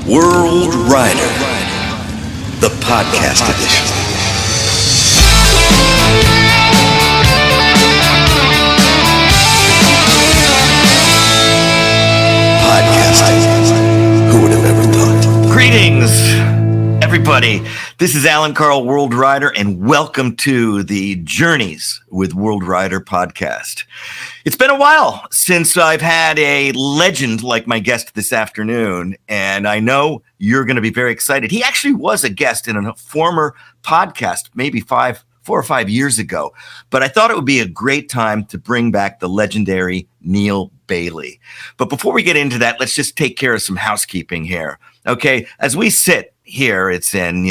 WorldRider, the podcast edition. Podcasting. Who would have ever thought? Greetings, everybody. This is Allan Karl WorldRider, and welcome to the Journeys with WorldRider Podcast. It's been a while since I've had a legend like my guest this afternoon, and I know you're going to be very excited. He actually was a guest in a former podcast, maybe 4 or 5 years ago, but I thought it would be a great time to bring back the legendary Neale Bayly. But before we get into that, let's just take care of some housekeeping here. Okay, as we sit here, it's in,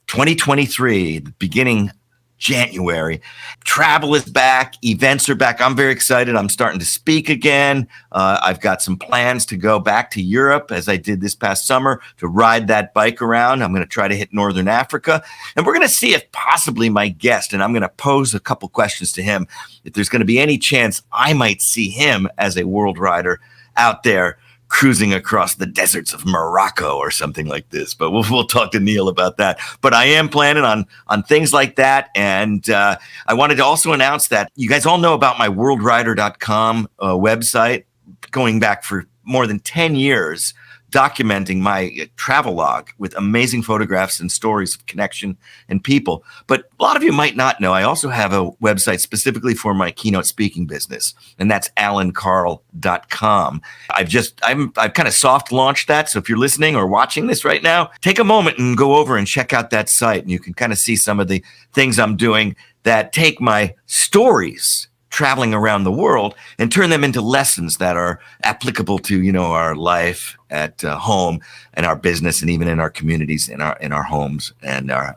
2023, the beginning January. Travel is back. Events are back. I'm very excited. I'm starting to speak again. I've got some plans to go back to Europe, as I did this past summer, to ride that bike around. I'm going to try to hit Northern Africa. And we're going to see if possibly my guest, and I'm going to pose a couple questions to him, if there's going to be any chance I might see him as a world rider out there cruising across the deserts of Morocco or something like this. But we'll talk to Neale about that. But I am planning on things like that. And I wanted to also announce that you guys all know about my worldrider.com website, going back for more than 10 years, documenting my travel log with amazing photographs and stories of connection and people. But a lot of you might not know, I also have a website specifically for my keynote speaking business, and that's allankarl.com. I've kind of soft launched that. So if you're listening or watching this right now, take a moment and go over and check out that site, and you can kind of see some of the things I'm doing that take my stories traveling around the world and turn them into lessons that are applicable to, our life at home and our business, and even in our communities, in our homes, and our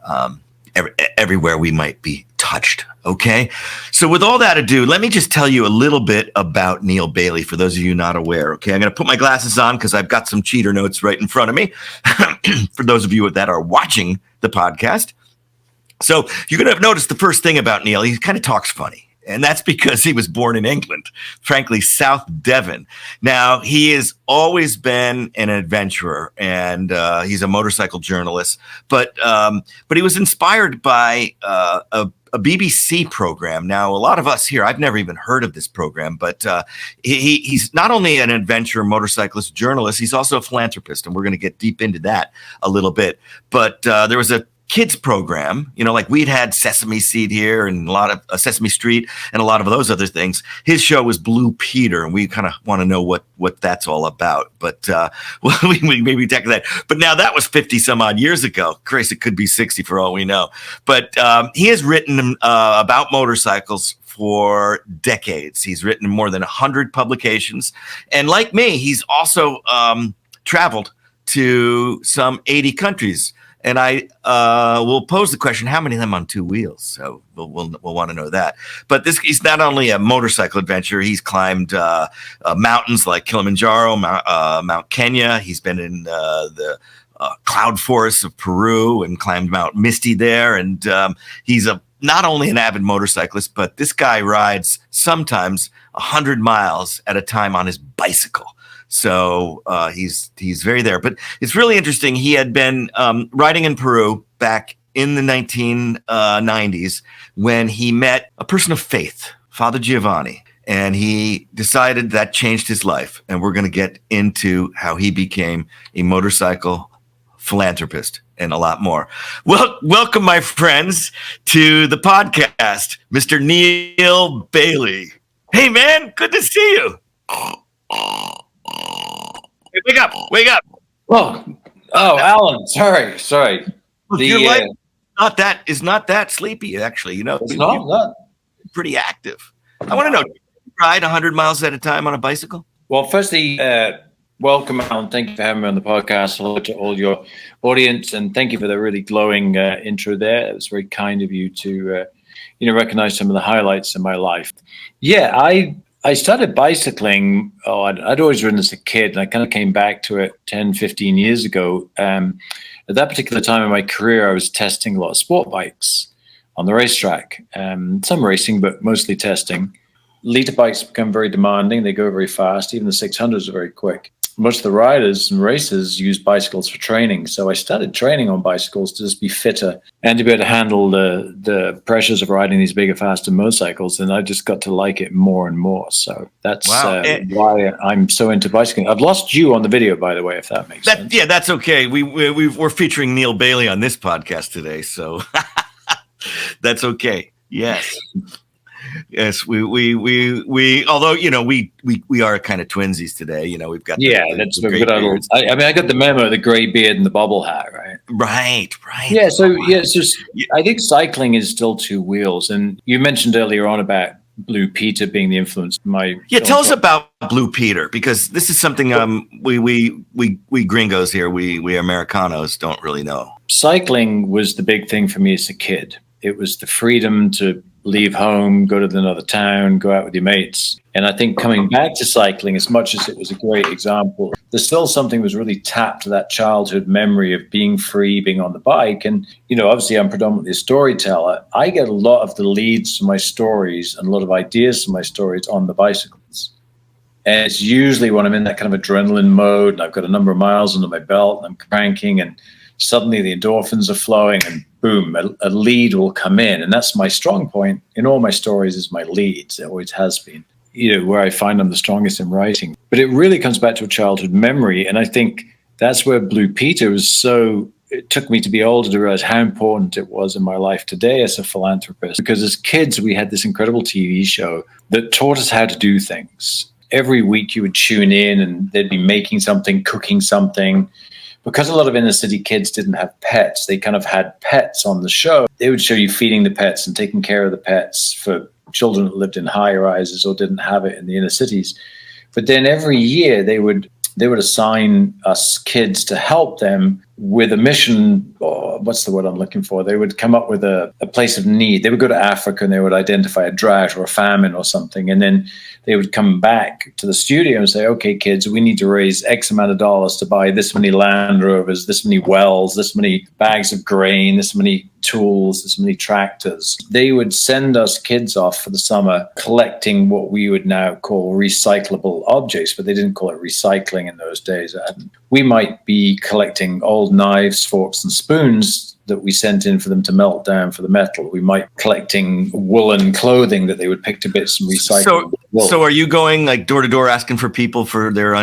everywhere we might be touched. Okay. So with all that ado, let me just tell you a little bit about Neale Bayly, for those of you not aware. Okay. I'm going to put my glasses on because I've got some cheater notes right in front of me for those of you that are watching the podcast. So you're going to have noticed the first thing about Neale, he kind of talks funny. And that's because he was born in England, frankly, South Devon. Now, he has always been an adventurer, and he's a motorcycle journalist. But he was inspired by a BBC program. Now, a lot of us here, I've never even heard of this program, but he's not only an adventurer, motorcyclist, journalist, he's also a philanthropist, and we're going to get deep into that a little bit. But there was a kids program, like we'd had Sesame Seed here and a lot of Sesame Street and a lot of those other things. His show was Blue Peter, and we kind of want to know what that's all about. But we maybe tackle that. But now that was 50 some odd years ago. Christ, it could be 60 for all we know. But he has written about motorcycles for decades. He's written more than 100 publications. And like me, he's also traveled to some 80 countries. And I will pose the question, how many of them on two wheels? So we'll want to know that. But he's not only a motorcycle adventurer. He's climbed mountains like Kilimanjaro, Mount Kenya. He's been in the cloud forests of Peru and climbed Mount Misty there. And he's not only an avid motorcyclist, but this guy rides sometimes 100 miles at a time on his bicycle. So he's very there. But it's really interesting. He had been riding in Peru back in the 1990s when he met a person of faith, Father Giovanni, and he decided that changed his life. And we're going to get into how he became a motorcycle philanthropist and a lot more. Well, welcome, my friends, to the podcast, Mr. Neale Bayly. Hey, man, good to see you. Hey, wake up. Oh, Allan, sorry. Your life is not that sleepy, actually. It's not. Pretty active. I want to know, do you ride 100 miles at a time on a bicycle? Well, firstly, welcome, Allan. Thank you for having me on the podcast. Hello to all your audience, and thank you for the really glowing intro there. It was very kind of you to, recognize some of the highlights in my life. Yeah, I started bicycling. I'd always ridden as a kid, and I kind of came back to it 10, 15 years ago. At that particular time in my career, I was testing a lot of sport bikes on the racetrack. Some racing, but mostly testing. Liter bikes become very demanding. They go very fast. Even the 600s are very quick. most of the riders and racers use bicycles for training. So I started training on bicycles to just be fitter and to be able to handle the pressures of riding these bigger, faster motorcycles. And I just got to like it more and more. So that's why I'm so into bicycling. I've lost you on the video, by the way, if that makes sense. Yeah, that's okay. We're featuring Neale Bayly on this podcast today. So that's okay. Yes. Yes, we although we are kind of twinsies today. We've got that's the good old. I got the memo, the gray beard and the bubble hat, right? Right. Yeah, so it's just I think cycling is still two wheels, and you mentioned earlier on about Blue Peter being the influence. Tell us about Blue Peter, because this is something we gringos here, we Americanos don't really know. Cycling was the big thing for me as a kid. It was the freedom to leave home, go to another town, go out with your mates. And I think coming back to cycling, as much as it was a great example, there's still something that was really tapped to that childhood memory of being free, being on the bike. And, obviously I'm predominantly a storyteller. I get a lot of the leads to my stories and a lot of ideas to my stories on the bicycles. And it's usually when I'm in that kind of adrenaline mode and I've got a number of miles under my belt and I'm cranking and suddenly the endorphins are flowing and boom, a lead will come in. And that's my strong point in all my stories is my leads. It always has been, where I find I'm the strongest in writing. But it really comes back to a childhood memory. And I think that's where Blue Peter was it took me to be older to realize how important it was in my life today as a philanthropist. Because as kids, we had this incredible TV show that taught us how to do things. Every week you would tune in and they'd be making something, cooking something. Because a lot of inner city kids didn't have pets, they kind of had pets on the show. They would show you feeding the pets and taking care of the pets for children that lived in high rises or didn't have it in the inner cities. But then every year they would assign us kids to help them with a mission, or what's the word I'm looking for? They would come up with a place of need. They would go to Africa and they would identify a drought or a famine or something. And then they would come back to the studio and say, okay, kids, we need to raise X amount of dollars to buy this many Land Rovers, this many wells, this many bags of grain, this many tools, this many tractors. They would send us kids off for the summer collecting what we would now call recyclable objects, but they didn't call it recycling in those days. We might be collecting old knives, forks, and spoons that we sent in for them to melt down for the metal. We might collecting woolen clothing that they would pick to bits and recycle. So are you going like door to door asking for people for their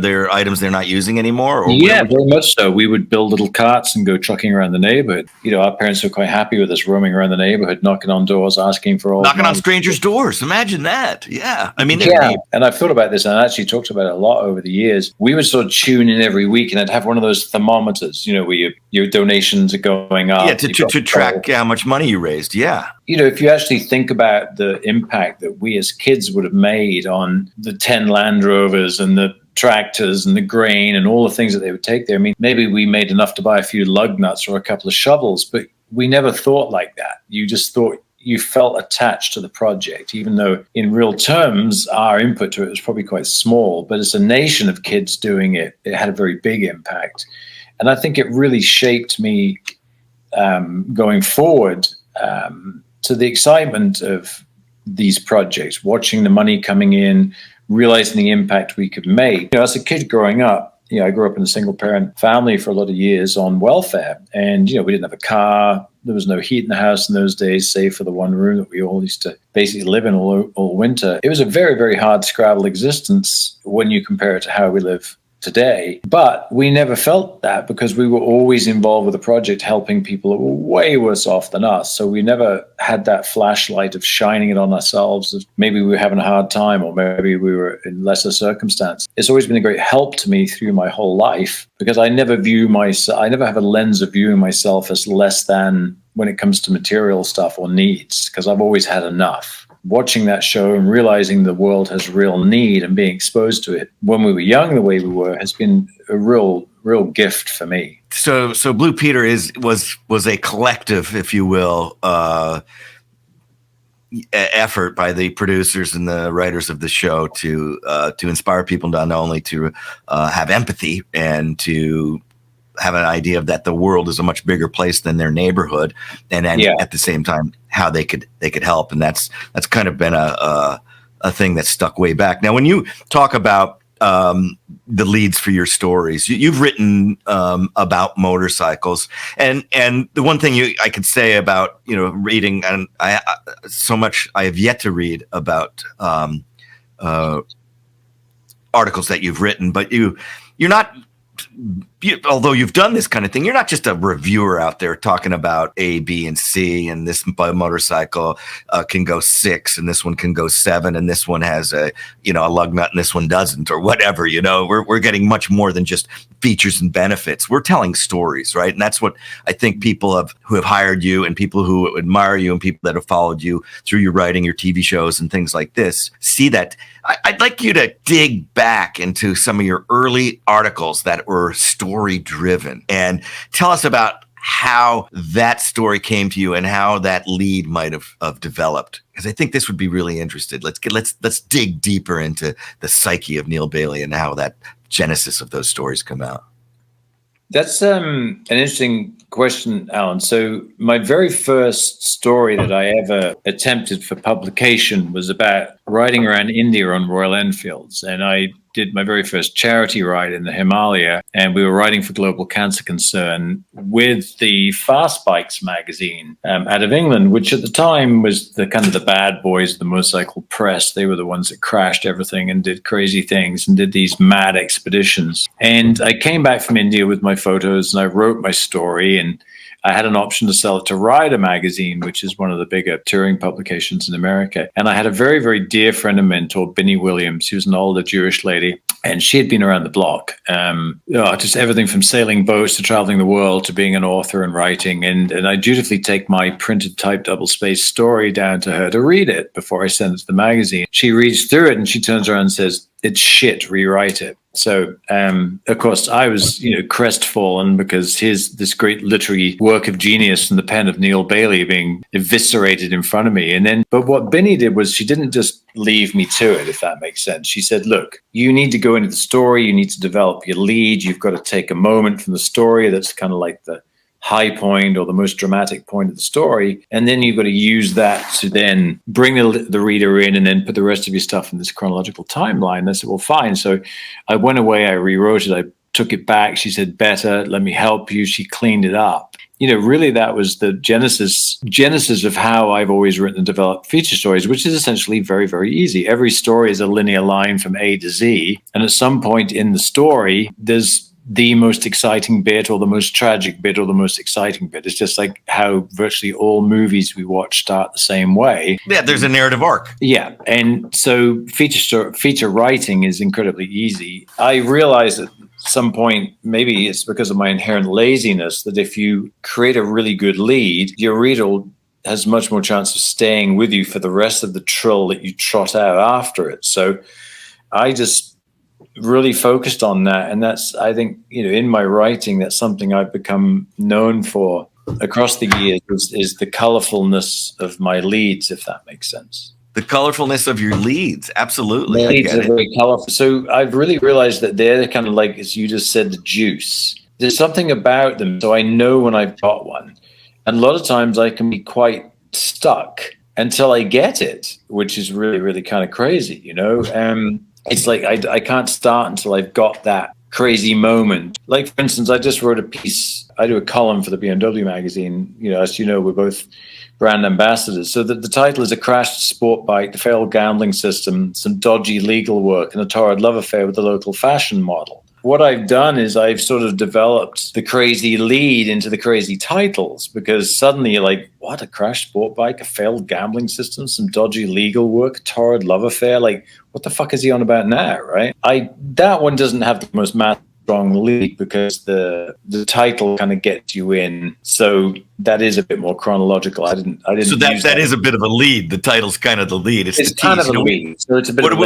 their items they're not using anymore? Or yeah, very much so. We would build little carts and go trucking around the neighborhood. Our parents were quite happy with us roaming around the neighborhood, knocking on doors, asking for all. Knocking on strangers' doors. Imagine that. Yeah. And I've thought about this and I actually talked about it a lot over the years. We would sort of tune in every week and I'd have one of those thermometers, where your donations are going up. Yeah, to track how much money you raised. Yeah. If you actually think about the impact that we as kids would have made on the 10 Land Rovers and the tractors and the grain and all the things that they would take there. I mean, maybe we made enough to buy a few lug nuts or a couple of shovels, but we never thought like that. You just thought you felt attached to the project, even though in real terms, our input to it was probably quite small. But as a nation of kids doing it, it had a very big impact. And I think it really shaped me going forward to the excitement of these projects, watching the money coming in, realizing the impact we could make. As a kid growing up, I grew up in a single parent family for a lot of years on welfare. And, we didn't have a car. There was no heat in the house in those days, save for the one room that we all used to basically live in all winter. It was a very, very hard scrabble existence when you compare it to how we live today. But we never felt that because we were always involved with the project, helping people who were way worse off than us. So we never had that flashlight of shining it on ourselves. Of maybe we were having a hard time or maybe we were in lesser circumstance. It's always been a great help to me through my whole life because I never have a lens of viewing myself as less than when it comes to material stuff or needs, because I've always had enough. Watching that show and realizing the world has real need and being exposed to it when we were young, the way we were, has been a real gift for me. So Blue Peter was a collective, if you will, effort by the producers and the writers of the show to inspire people not only to have empathy and to have an idea of that the world is a much bigger place than their neighborhood, and then at the same time how they could help, and that's kind of been a thing that stuck way back. Now, when you talk about the leads for your stories. You've written about motorcycles, and the one thing I could say about reading, and so much I have yet to read about articles that you've written, but you're not. Although you've done this kind of thing, you're not just a reviewer out there talking about A, B, and C, and this motorcycle can go 6, and this one can go 7, and this one has a lug nut, and this one doesn't, or whatever. We're getting much more than just features and benefits. We're telling stories, right? And that's what I think people who have hired you, and people who admire you, and people that have followed you through your writing, your TV shows, and things like this, see that. I'd like you to dig back into some of your early articles that were story driven and tell us about how that story came to you and how that lead might have developed. Because I think this would be really interesting. Let's dig deeper into the psyche of Neale Bayly and how that genesis of those stories come out. That's an interesting question, Alan. So my very first story that I ever attempted for publication was about riding around India on Royal Enfields. And I did my very first charity ride in the Himalaya, and we were riding for Global Cancer Concern with the Fast Bikes magazine out of England, which at the time was the kind of the bad boys of the motorcycle press. They were the ones that crashed everything and did crazy things and did these mad expeditions. And I came back from India with my photos, and I wrote my story, and I had an option to sell it to Rider magazine, which is one of the bigger touring publications in America. And I had a very, very dear friend and mentor, Binny Williams. She was an older Jewish lady, and she had been around the block. Just everything from sailing boats to traveling the world to being an author and writing. And I dutifully take my printed type double-spaced story down to her to read it before I send it to the magazine. She reads through it, and she turns around and says, "It's shit, rewrite it." So, of course, I was, crestfallen because here's this great literary work of genius from the pen of Neale Bayly being eviscerated in front of me. But what Binny did was she didn't just leave me to it, if that makes sense. She said, look, you need to go into the story. You need to develop your lead. You've got to take a moment from the story that's kind of like the high point or the most dramatic point of the story. And then you've got to use that to then bring the reader in and then put the rest of your stuff in this chronological timeline. And I said, well, fine. So I went away, I rewrote it, I took it back. She said, better, let me help you. She cleaned it up. Really that was the genesis of how I've always written and developed feature stories, which is essentially very, very easy. Every story is a linear line from A to Z. And at some point in the story, there's the most exciting bit or the most tragic bit or the most exciting bit. It's just like how virtually all movies we watch start the same way. Yeah, there's a narrative arc. Yeah. And so feature writing is incredibly easy. I realized at some point, maybe it's because of my inherent laziness, that if you create a really good lead, your reader has much more chance of staying with you for the rest of the trill that you trot out after it. So I just really focused on that. And that's, I think, in my writing, that's something I've become known for across the years is the colorfulness of my leads, if that makes sense. The colorfulness of your leads. Absolutely. Leads are very colorful. So I've really realized that they're kind of like, as you just said, the juice. There's something about them. So I know when I've got one. And a lot of times I can be quite stuck until I get it, which is really, really kind of crazy, It's like I can't start until I've got that crazy moment. Like, for instance, I just wrote a piece. I do a column for the BMW magazine. As you know, we're both brand ambassadors. So the title is A Crashed Sport Bike, the Failed Gambling System, Some Dodgy Legal Work, and a Torrid Love Affair with the Local Fashion Model. What I've done is I've sort of developed the crazy lead into the crazy titles, because suddenly you're like, what, a crashed sport bike, a failed gambling system, some dodgy legal work, a torrid love affair? Like, what the fuck is he on about now, right? That one doesn't have the most strong lead because the title kind of gets you in. So that is a bit more chronological. I didn't. So that is a bit of a lead. The title's kind of the lead. It's kind of a lead. So it's a bit of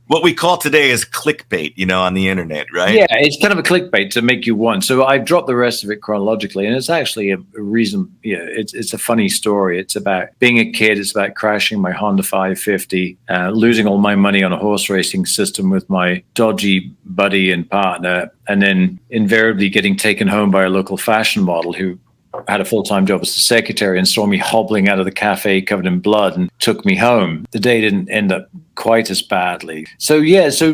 what we call today is clickbait, on the internet, right? Yeah, it's kind of a clickbait to make you want. So I dropped the rest of it chronologically, and it's actually a reason. It's a funny story. It's about being a kid. It's about crashing my Honda 550, losing all my money on a horse racing system with my dodgy buddy and partner, and then invariably getting taken home by a local fashion model who had a full-time job as a secretary and saw me hobbling out of the cafe covered in blood and took me home. The day didn't end up quite as badly. So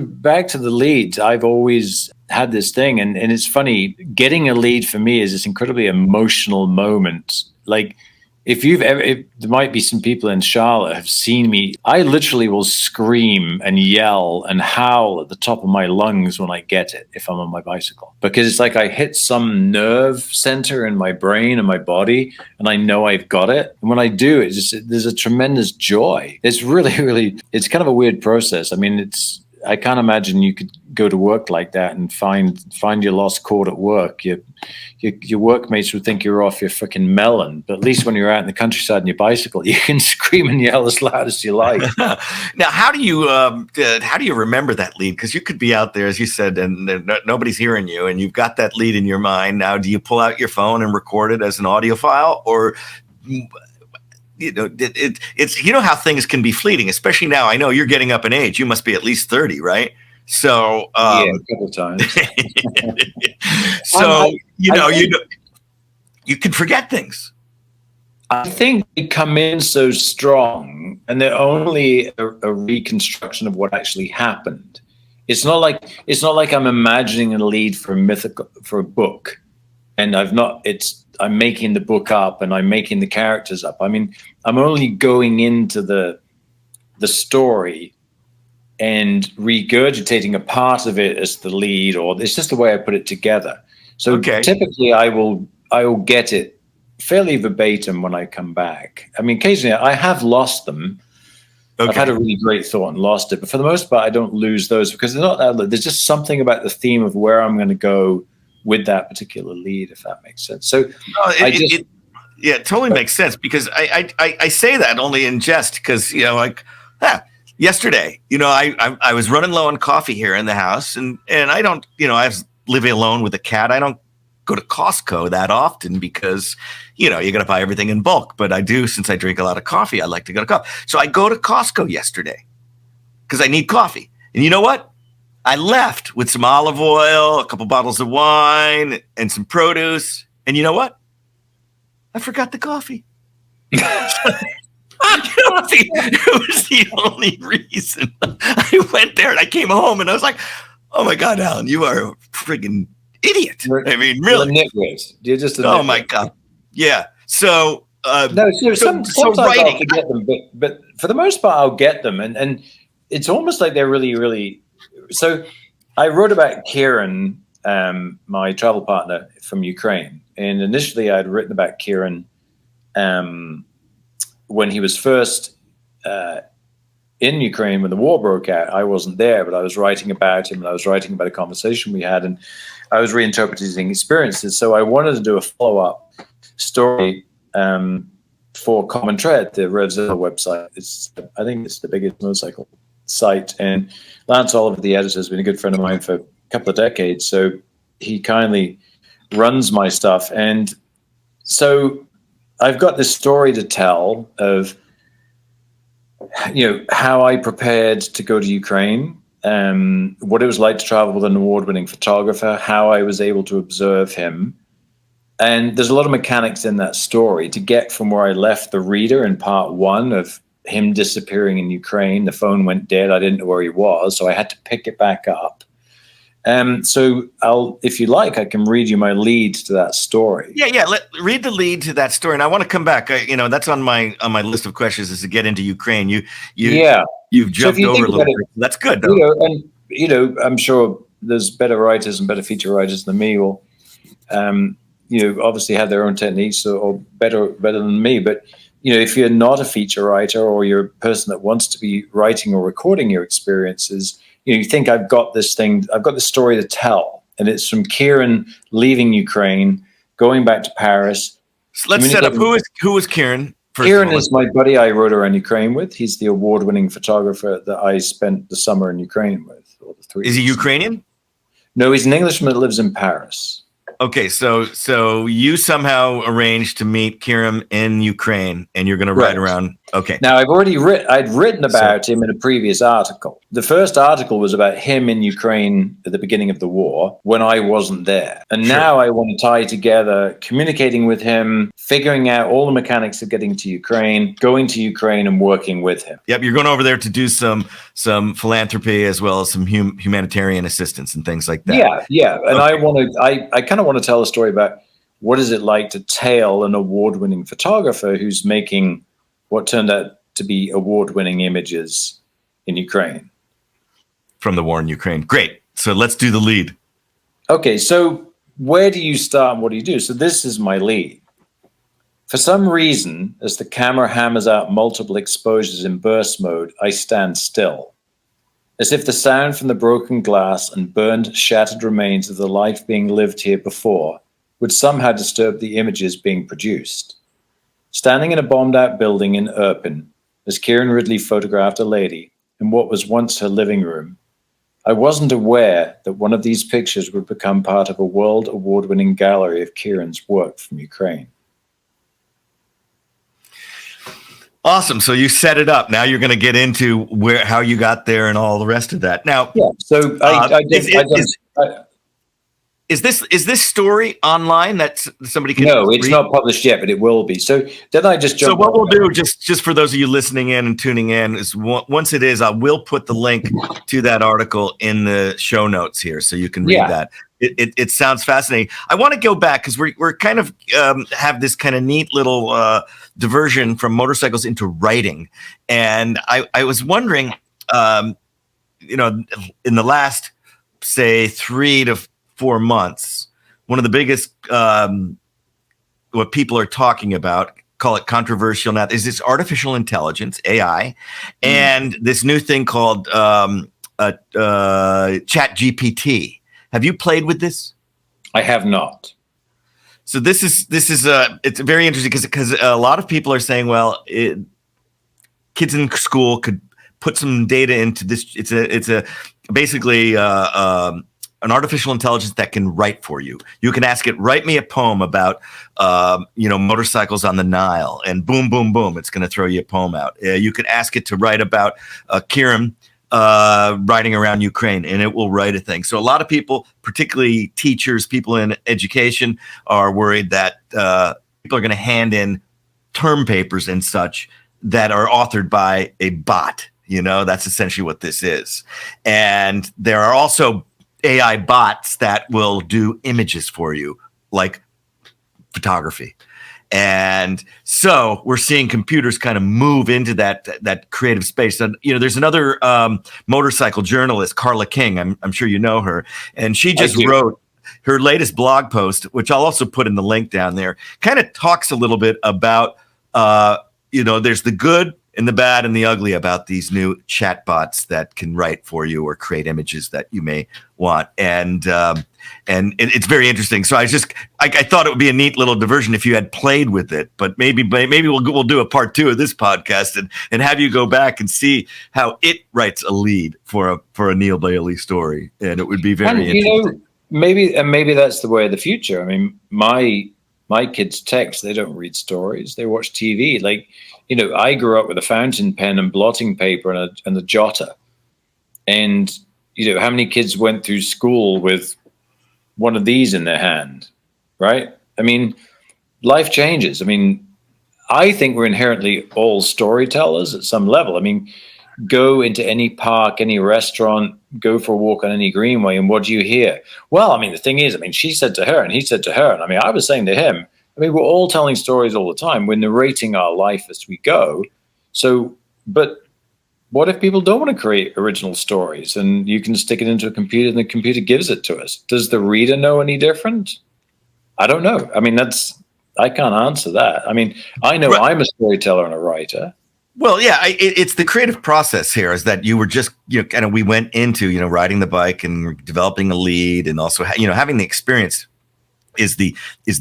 back to the leads. I've always had this thing, and it's funny, getting a lead for me is this incredibly emotional moment. Like, if there might be some people in Charlotte have seen me, I literally will scream and yell and howl at the top of my lungs when I get it, if I'm on my bicycle, because it's like I hit some nerve center in my brain and my body, and I know I've got it. And when I do, there's a tremendous joy. It's really, really, it's kind of a weird process. I mean, I can't imagine you could go to work like that and find your lost cord at work. Your workmates would think you're off your freaking melon. But at least when you're out in the countryside on your bicycle, you can scream and yell as loud as you like. Now, how do you remember that lead? Because you could be out there, as you said, and nobody's hearing you, and you've got that lead in your mind. Now, do you pull out your phone and record it as an audio file, or it's how things can be fleeting, especially now. I know you're getting up in age. You must be at least 30, right? So yeah, a couple of times. So you can forget things. I think they come in so strong, and they're only a reconstruction of what actually happened. It's not like I'm imagining a lead for a book, and I'm making the book up and I'm making the characters up. I mean, I'm only going into the story and regurgitating a part of it as the lead, or it's just the way I put it together. So Typically I will get it fairly verbatim when I come back. I mean, occasionally I have lost them. Okay. I've had a really great thought and lost it, but for the most part, I don't lose those because they're not that. There's just something about the theme of where I'm going to go with that particular lead, if that makes sense. So it totally makes sense, because I say that only in jest, because yesterday, I was running low on coffee here in the house, and I don't, I was living alone with a cat. I don't go to Costco that often because, you got to buy everything in bulk. But I do, since I drink a lot of coffee, I like to go to coffee. So I go to Costco yesterday because I need coffee. And you know what? I left with some olive oil, a couple bottles of wine, and some produce. And you know what? I forgot the coffee. It was the only reason. I went there and I came home and I was like, oh my God, Allan, you are a friggin' idiot. I mean, really. You're just oh my God. Yeah. So, sometimes I'll forget them, but for the most part, I'll get them. And it's almost like they're really, really. So I wrote about Kieran, my travel partner from Ukraine. And initially I'd written about Kieran when he was first in Ukraine when the war broke out. I wasn't there, but I was writing about him, and I was writing about a conversation we had, and I was reinterpreting experiences. So I wanted to do a follow-up story for Common Tread, the Revzilla website. I think it's the biggest motorcycle site, and Lance Oliver, the editor, has been a good friend of mine for a couple of decades. So he kindly runs my stuff, and so I've got this story to tell of, how I prepared to go to Ukraine, what it was like to travel with an award-winning photographer, how I was able to observe him. And there's a lot of mechanics in that story to get from where I left the reader in part one of him disappearing in Ukraine. The phone went dead. I didn't know where he was, so I had to pick it back up. So if you like, I can read you my lead to that story. Yeah. Read the lead to that story, and I want to come back. That's on my list of questions, is to get into Ukraine. You've jumped over a little bit. That's good, though. I'm sure there's better writers and better feature writers than me. Will, obviously have their own techniques or better than me. But if you're not a feature writer, or you're a person that wants to be writing or recording your experiences, you think I've got this story to tell, and it's from Kieran leaving Ukraine, going back to Paris. So let's set up who is Kieran. Kieran is my buddy I rode around Ukraine with. He's the award-winning photographer that I spent the summer in Ukraine with. Is he Ukrainian? No, he's an Englishman that lives in Paris. Okay, so you somehow arranged to meet Kieran in Ukraine, and you're going to ride around Okay. Now, I'd written about him in a previous article. The first article was about him in Ukraine at the beginning of the war when I wasn't there. And now I want to tie together communicating with him, figuring out all the mechanics of getting to Ukraine, going to Ukraine and working with him. Yep. You're going over there to do some philanthropy as well as some humanitarian assistance and things like that. Yeah. And okay. I kind of want to tell a story about what is it like to tail an award-winning photographer who's making what turned out to be award-winning images in Ukraine. From the war in Ukraine. Great. So let's do the lead. Okay, so where do you start and what do you do? So this is my lead. For some reason, as the camera hammers out multiple exposures in burst mode, I stand still, as if the sound from the broken glass and burned, shattered remains of the life being lived here before would somehow disturb the images being produced. Standing in a bombed-out building in Irpin, as Kieran Ridley photographed a lady in what was once her living room, I wasn't aware that one of these pictures would become part of a world award-winning gallery of Kieran's work from Ukraine. Awesome. So you set it up. Now you're going to get into how you got there and all the rest of that. Now, yeah. So Is this story online that somebody can? No, it's read? not published yet, but it will be. So then I just jump. So what we'll do, just for those of you listening in and tuning in, is once it is, I will put the link to that article in the show notes here, so you can read that. It sounds fascinating. I want to go back because we're kind of have this kind of neat little diversion from motorcycles into riding, and I was wondering, in the last say 3 to 4 months, one of the biggest what people are talking about, call it controversial now, is this artificial intelligence, AI, and this new thing called Chat GPT. Have you played with this? I have not. So this is it's very interesting because a lot of people are saying, well, kids in school could put some data into this. It's a basically an artificial intelligence that can write for you. You can ask it, write me a poem about, motorcycles on the Nile, and boom, boom, boom, it's going to throw you a poem out. You could ask it to write about Kieran riding around Ukraine, and it will write a thing. So a lot of people, particularly teachers, people in education, are worried that people are going to hand in term papers and such that are authored by a bot. That's essentially what this is. And there are also AI bots that will do images for you, like photography. And so we're seeing computers kind of move into that creative space. And, there's another motorcycle journalist, Carla King. I'm sure you know her. And she just wrote her latest blog post, which I'll also put in the link down there, kind of talks a little bit about, there's the good and the bad and the ugly about these new chatbots that can write for you or create images that you may want. And it's very interesting. So I thought it would be a neat little diversion if you had played with it, but maybe we'll do a part 2 of this podcast and have you go back and see how it writes a lead for a Neale Bayly story. And it would be very interesting. Maybe that's the way of the future. I mean, my kids text, they don't read stories. They watch TV. I grew up with a fountain pen and blotting paper and a jotter. And, how many kids went through school with one of these in their hand, right? I mean, life changes. I mean, I think we're inherently all storytellers at some level. I mean, go into any park, any restaurant, go for a walk on any greenway, and what do you hear? Well, I mean, the thing is, she said to her and he said to her, and I was saying to him, we're all telling stories all the time. We're narrating our life as we go. So, but what if people don't want to create original stories and you can stick it into a computer and the computer gives it to us? Does the reader know any different? I don't know. I can't answer that. I know I'm a storyteller and a writer. Well, yeah, it's the creative process here is that you were just, we went into, riding the bike and developing a lead and also, having the experience is the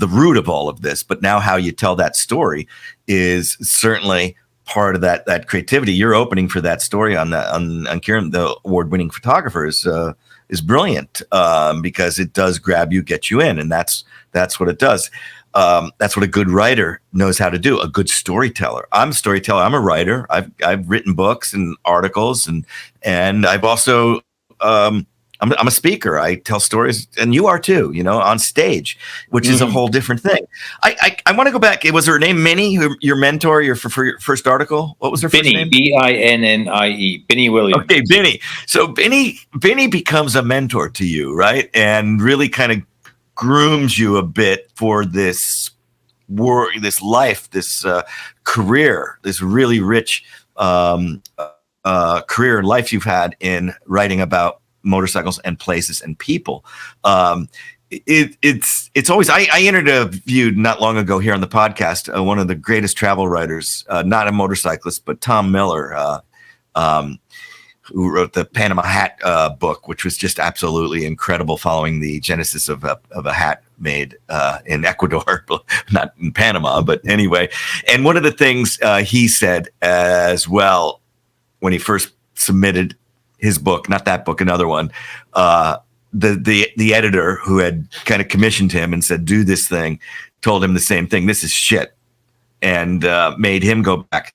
root of all of this. But now how you tell that story is certainly part of that creativity. Your opening for that story on Kieran, the award-winning photographer, is brilliant because it does grab you, get you in, and that's what it does. that's what a good writer knows how to do. A good storyteller. I'm a storyteller. I'm a writer. I've written books and articles, and I've also I'm a speaker. I tell stories, and you are too. On stage, which is a whole different thing. I want to go back. Was her name Minnie? Your mentor? For your first article? What was her first name? Binnie. Binnie Williams. Okay, Binnie. So Binnie becomes a mentor to you, right? And really kind of grooms you a bit for this work, this life, this career, this really rich career and life you've had in writing about motorcycles and places and people. It's always, I interviewed not long ago here on the podcast one of the greatest travel writers, not a motorcyclist, but Tom Miller, who wrote the Panama Hat book, which was just absolutely incredible, following the genesis of a hat made in Ecuador, not in Panama, but anyway. And one of the things he said as well when he first submitted his book, not that book, another one, the editor who had kind of commissioned him and said, do this thing, told him the same thing. This is shit. And made him go back.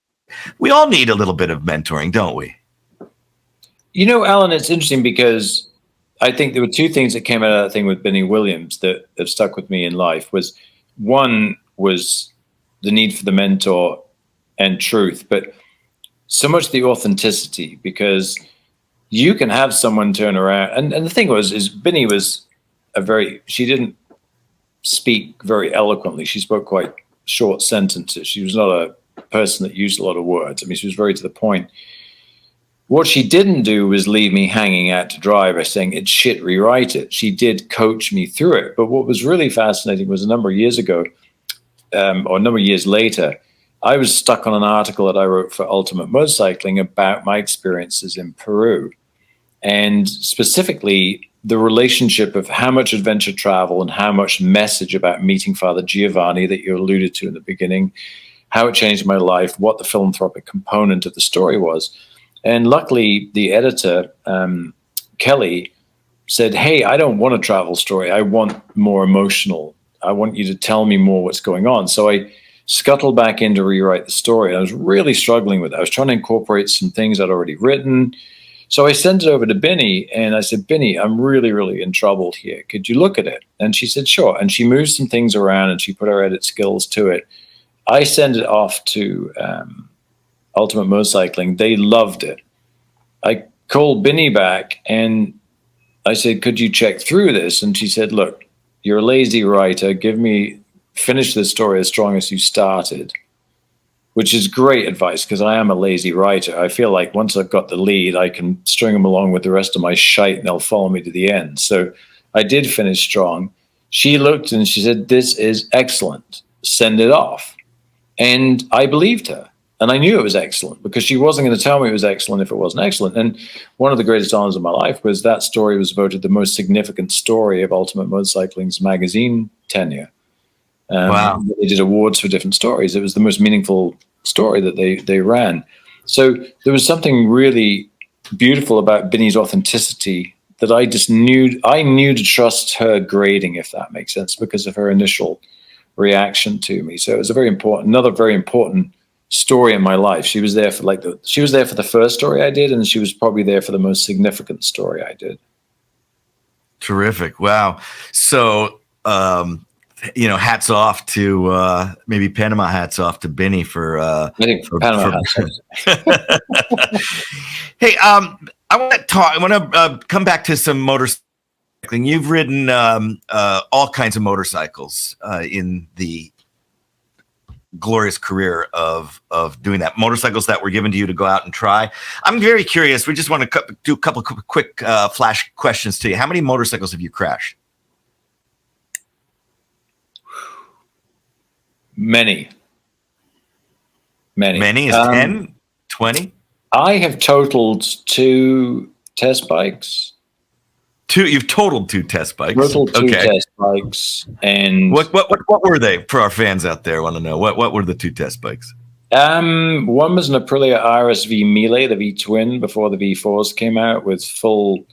We all need a little bit of mentoring, don't we? Allan, it's interesting because I think there were two things that came out of that thing with Binnie Williams that have stuck with me in life. One was the need for the mentor and truth, but so much the authenticity, because you can have someone turn around. And the thing is Binnie was she didn't speak very eloquently. She spoke quite short sentences. She was not a person that used a lot of words. I mean, she was very to the point. What she didn't do was leave me hanging out to dry by saying, it's shit, rewrite it. She did coach me through it. But what was really fascinating was a number of years ago, or a number of years later, I was stuck on an article that I wrote for Ultimate Motorcycling about my experiences in Peru. And specifically, the relationship of how much adventure travel and how much message about meeting Father Giovanni that you alluded to in the beginning, how it changed my life, what the philanthropic component of the story was. And luckily, the editor, Kelly, said, hey, I don't want a travel story. I want more emotional. I want you to tell me more what's going on. So I scuttled back in to rewrite the story. I was really struggling with it. I was trying to incorporate some things I'd already written. So I sent it over to Binnie, and I said, Binnie, I'm really, really in trouble here. Could you look at it? And she said, sure. And she moved some things around, and she put her edit skills to it. I sent it off to Ultimate Motorcycling. They loved it. I called Binnie back, and I said, could you check through this? And she said, look, you're a lazy writer. Finish the story as strong as you started. Which is great advice, because I am a lazy writer. I feel like once I've got the lead, I can string them along with the rest of my shite and they'll follow me to the end. So I did finish strong. She looked and she said, this is excellent. Send it off. And I believed her. And I knew it was excellent, because she wasn't going to tell me it was excellent if it wasn't excellent. And one of the greatest honors of my life was that story was voted the most significant story of Ultimate Motorcycling's magazine tenure. Wow. They did awards for different stories. It was the most meaningful story that they ran. So there was something really beautiful about Binnie's authenticity that I just knew to trust her grading, if that makes sense, because of her initial reaction to me. So it was another very important story in my life. She was there for the first story I did, and she was probably there for the most significant story I did. Terrific. Wow. So, hats off to maybe Panama hats off to Binnie for I think for Panama hats. Hey, I want to come back to some motorcycling. You've ridden all kinds of motorcycles in the glorious career of doing that. Motorcycles that were given to you to go out and try. I'm very curious. We just want to do a couple of quick flash questions to you. How many motorcycles have you crashed? Many. Many is 10, 20? I have totaled 2 test bikes. You've totaled 2 test bikes. Totaled 2 test bikes. And what were they for our fans out there? Want to know what were the 2 test bikes? One was an Aprilia RSV Miele, the V twin, before the V4s came out, with full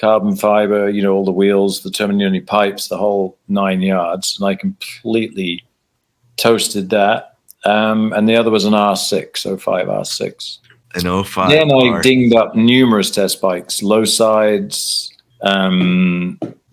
carbon fiber, all the wheels, the terminal pipes, the whole 9 yards. And I completely toasted that. And the other was an R6, 05 R6. An 05. Then I dinged up numerous test bikes, low sides,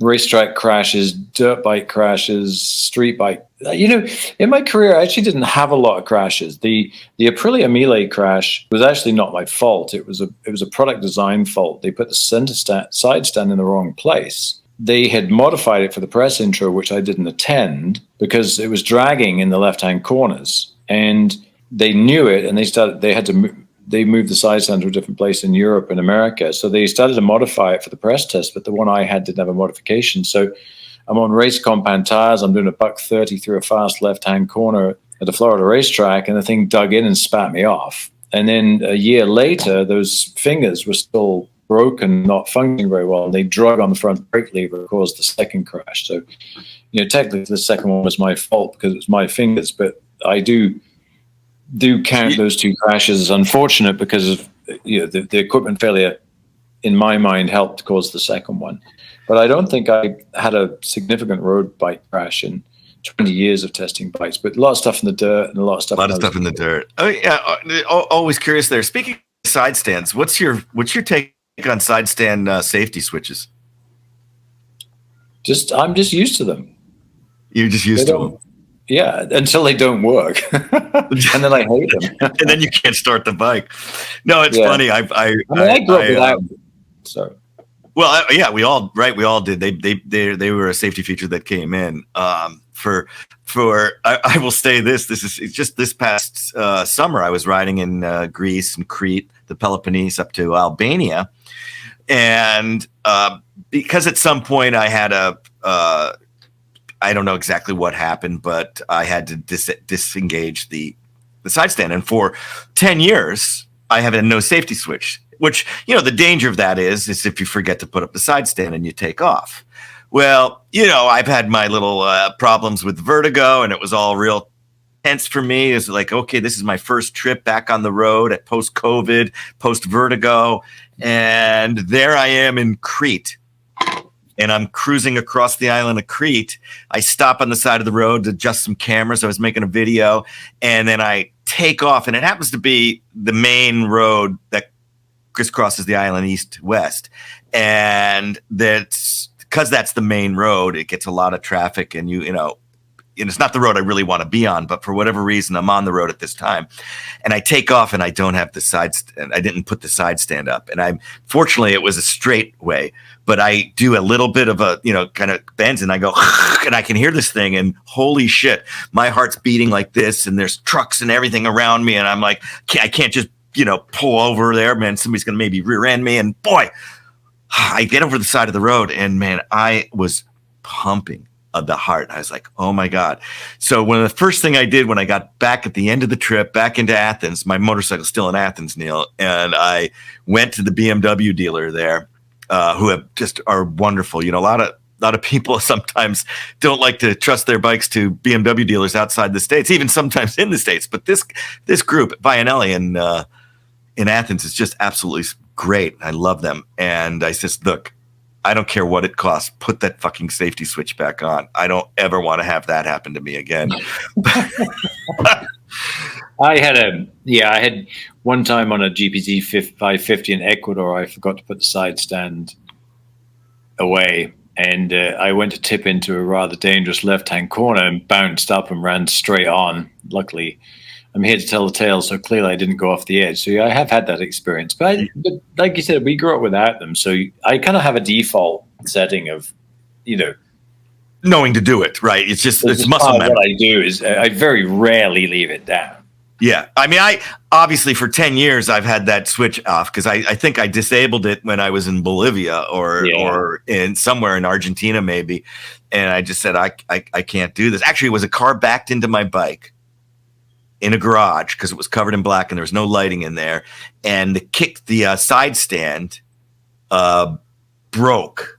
racetrack crashes, dirt bike crashes, street bike. In my career, I actually didn't have a lot of crashes. The Aprilia Miele crash was actually not my fault. It was a product design fault. They put the side stand in the wrong place. They had modified it for the press intro, which I didn't attend because it was dragging in the left-hand corners, and they knew it, and they moved the side stand to a different place in Europe and America. So they started to modify it for the press test, but the one I had didn't have a modification. So I'm on race compound tires. I'm doing a $130 through a fast left-hand corner at the Florida racetrack, and the thing dug in and spat me off. And then a year later, those fingers were still broken, not functioning very well. And they drug on the front brake lever, caused the second crash. So, technically the second one was my fault because it was my fingers, but I do count those two crashes as unfortunate because of the equipment failure, in my mind, helped cause the second one. But I don't think I had a significant road bike crash in 20 years of testing bikes, but a lot of stuff in the dirt and a lot of stuff in the dirt. Oh yeah, always curious there. Speaking of side stands, what's your take on side stand safety switches? I'm just used to them. You're just used to them. Yeah, until they don't work, and then I hate them, and then you can't start the bike. No, it's funny. I grew up without them, so. Well, yeah, we all did. They were a safety feature that came in. I will say this is just this past summer. I was riding in Greece and Crete, the Peloponnese, up to Albania, and because at some point I had I don't know exactly what happened, but I had to disengage the side stand. And for 10 years, I have a no safety switch, which, the danger of that is if you forget to put up the side stand and you take off. Well, I've had my little problems with vertigo, and it was all real tense for me. It's like, okay, this is my first trip back on the road at post-COVID, post-vertigo. And there I am in Crete. And I'm cruising across the island of Crete. I stop on the side of the road to adjust some cameras. I was making a video, and then I take off, and it happens to be the main road that crisscrosses the island east-west. And that's because that's the main road. It gets a lot of traffic, and it's not the road I really want to be on, but for whatever reason, I'm on the road at this time. And I take off, and I don't have the side stand. I didn't put the side stand up. And fortunately, it was a straight way, but I do a little bit of a, kind of bends, and I go, and I can hear this thing, and holy shit, my heart's beating like this, and there's trucks and everything around me. And I'm like, I can't just, pull over there, man. Somebody's going to maybe rear end me. And boy, I get over the side of the road, and man, I was pumping of the heart. I was like, oh my God. So one of the first thing I did when I got back at the end of the trip, back into Athens, my motorcycle's still in Athens, Neale, and I went to the BMW dealer there, who are wonderful. A lot of people sometimes don't like to trust their bikes to BMW dealers outside the States, even sometimes in the States. But this group, Vianelli in Athens, is just absolutely great. I love them. And I says, look, I don't care what it costs. Put that fucking safety switch back on. I don't ever want to have that happen to me again. I had one time on a GPZ 550 in Ecuador, I forgot to put the side stand away. And I went to tip into a rather dangerous left-hand corner and bounced up and ran straight on. Luckily, I'm here to tell the tale, so clearly I didn't go off the edge. So yeah, I have had that experience. But like you said, we grew up without them. So I kind of have a default setting of, knowing to do it, right? It's muscle memory. What I do is I very rarely leave it down. Yeah. I mean, I obviously for 10 years, I've had that switch off because I think I disabled it when I was in Bolivia or in somewhere in Argentina, maybe. And I just said, I can't do this. Actually, it was a car backed into my bike in a garage because it was covered in black and there was no lighting in there. And the side stand broke.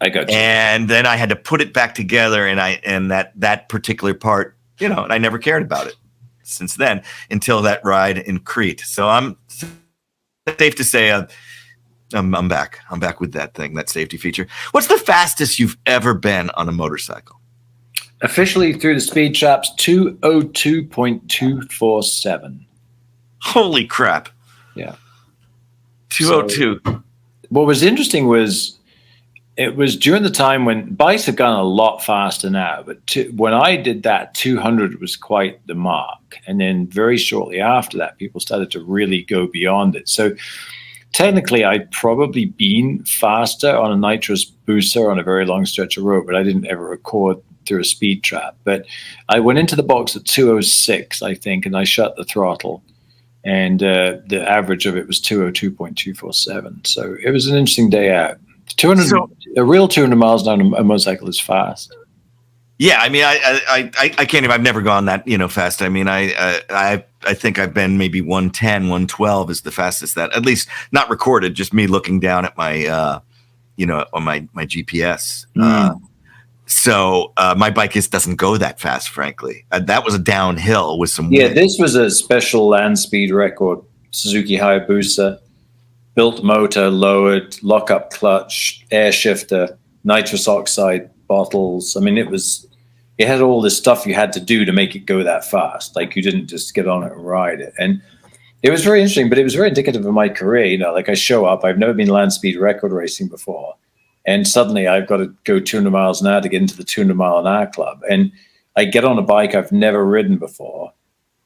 I got you. And then I had to put it back together, and that particular part, and I never cared about it since then until that ride in Crete. So I'm safe to say I'm back. I'm back with that thing, that safety feature. What's the fastest you've ever been on a motorcycle? Officially through the speed traps, 202.247. Holy crap. Yeah. 202. So, what was interesting was it was during the time when bikes have gone a lot faster now, but when I did that, 200 was quite the mark. And then very shortly after that, people started to really go beyond it. So technically, I'd probably been faster on a nitrous booster on a very long stretch of road, but I didn't ever record through a speed trap. But I went into the box at 206, I think, and I shut the throttle. And the average of it was 202.247. So it was an interesting day out. 200, a real 200 miles on a motorcycle is fast. Yeah, I mean, I can't even. I've never gone that fast. I mean, I think I've been maybe 110, 112 is the fastest that, at least not recorded. Just me looking down at my, on my GPS. So my bike doesn't go that fast, frankly. That was a downhill with some. Yeah, wind. this was a special land speed record. Suzuki Hayabusa, built motor, lowered, lock-up clutch, air shifter, nitrous oxide bottles. I mean, it had all this stuff you had to do to make it go that fast. Like, you didn't just get on it and ride it. And it was very interesting, but it was very indicative of my career. Like, I show up, I've never been land speed record racing before. And suddenly I've got to go 200 miles an hour to get into the 200 mile an hour club. And I get on a bike I've never ridden before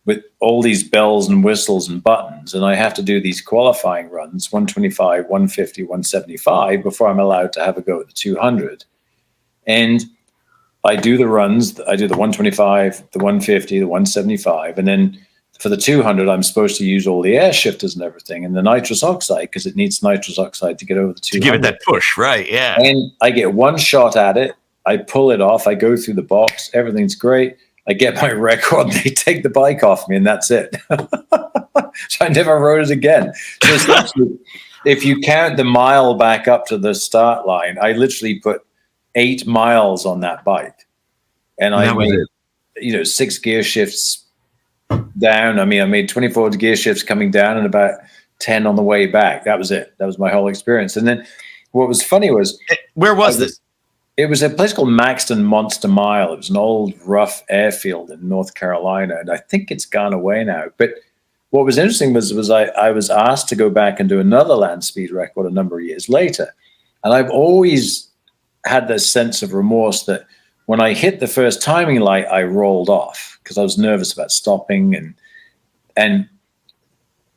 with all these bells and whistles and buttons. And I have to do these qualifying runs, 125, 150, 175, before I'm allowed to have a go at the 200. And I do the runs. I do the 125, the 150, the 175. And then for the 200, I'm supposed to use all the air shifters and everything and the nitrous oxide, because it needs nitrous oxide to get over the 200. To give it that push, right? Yeah. And I get one shot at it. I pull it off. I go through the box. Everything's great. I get my record. And they take the bike off me, and that's it. So I never rode it again. So essentially, if you count the mile back up to the start line, I literally put 8 miles on that bike, and I made 6 gear shifts down. I mean, I made 24 gear shifts coming down and about 10 on the way back. That was it. That was my whole experience. And then what was funny was, where was this? It was a place called Maxton Monster Mile. It was an old rough airfield in North Carolina, and I think it's gone away now. But what was interesting was I was asked to go back and do another land speed record a number of years later. And I've always had this sense of remorse that when I hit the first timing light, I rolled off because I was nervous about stopping. And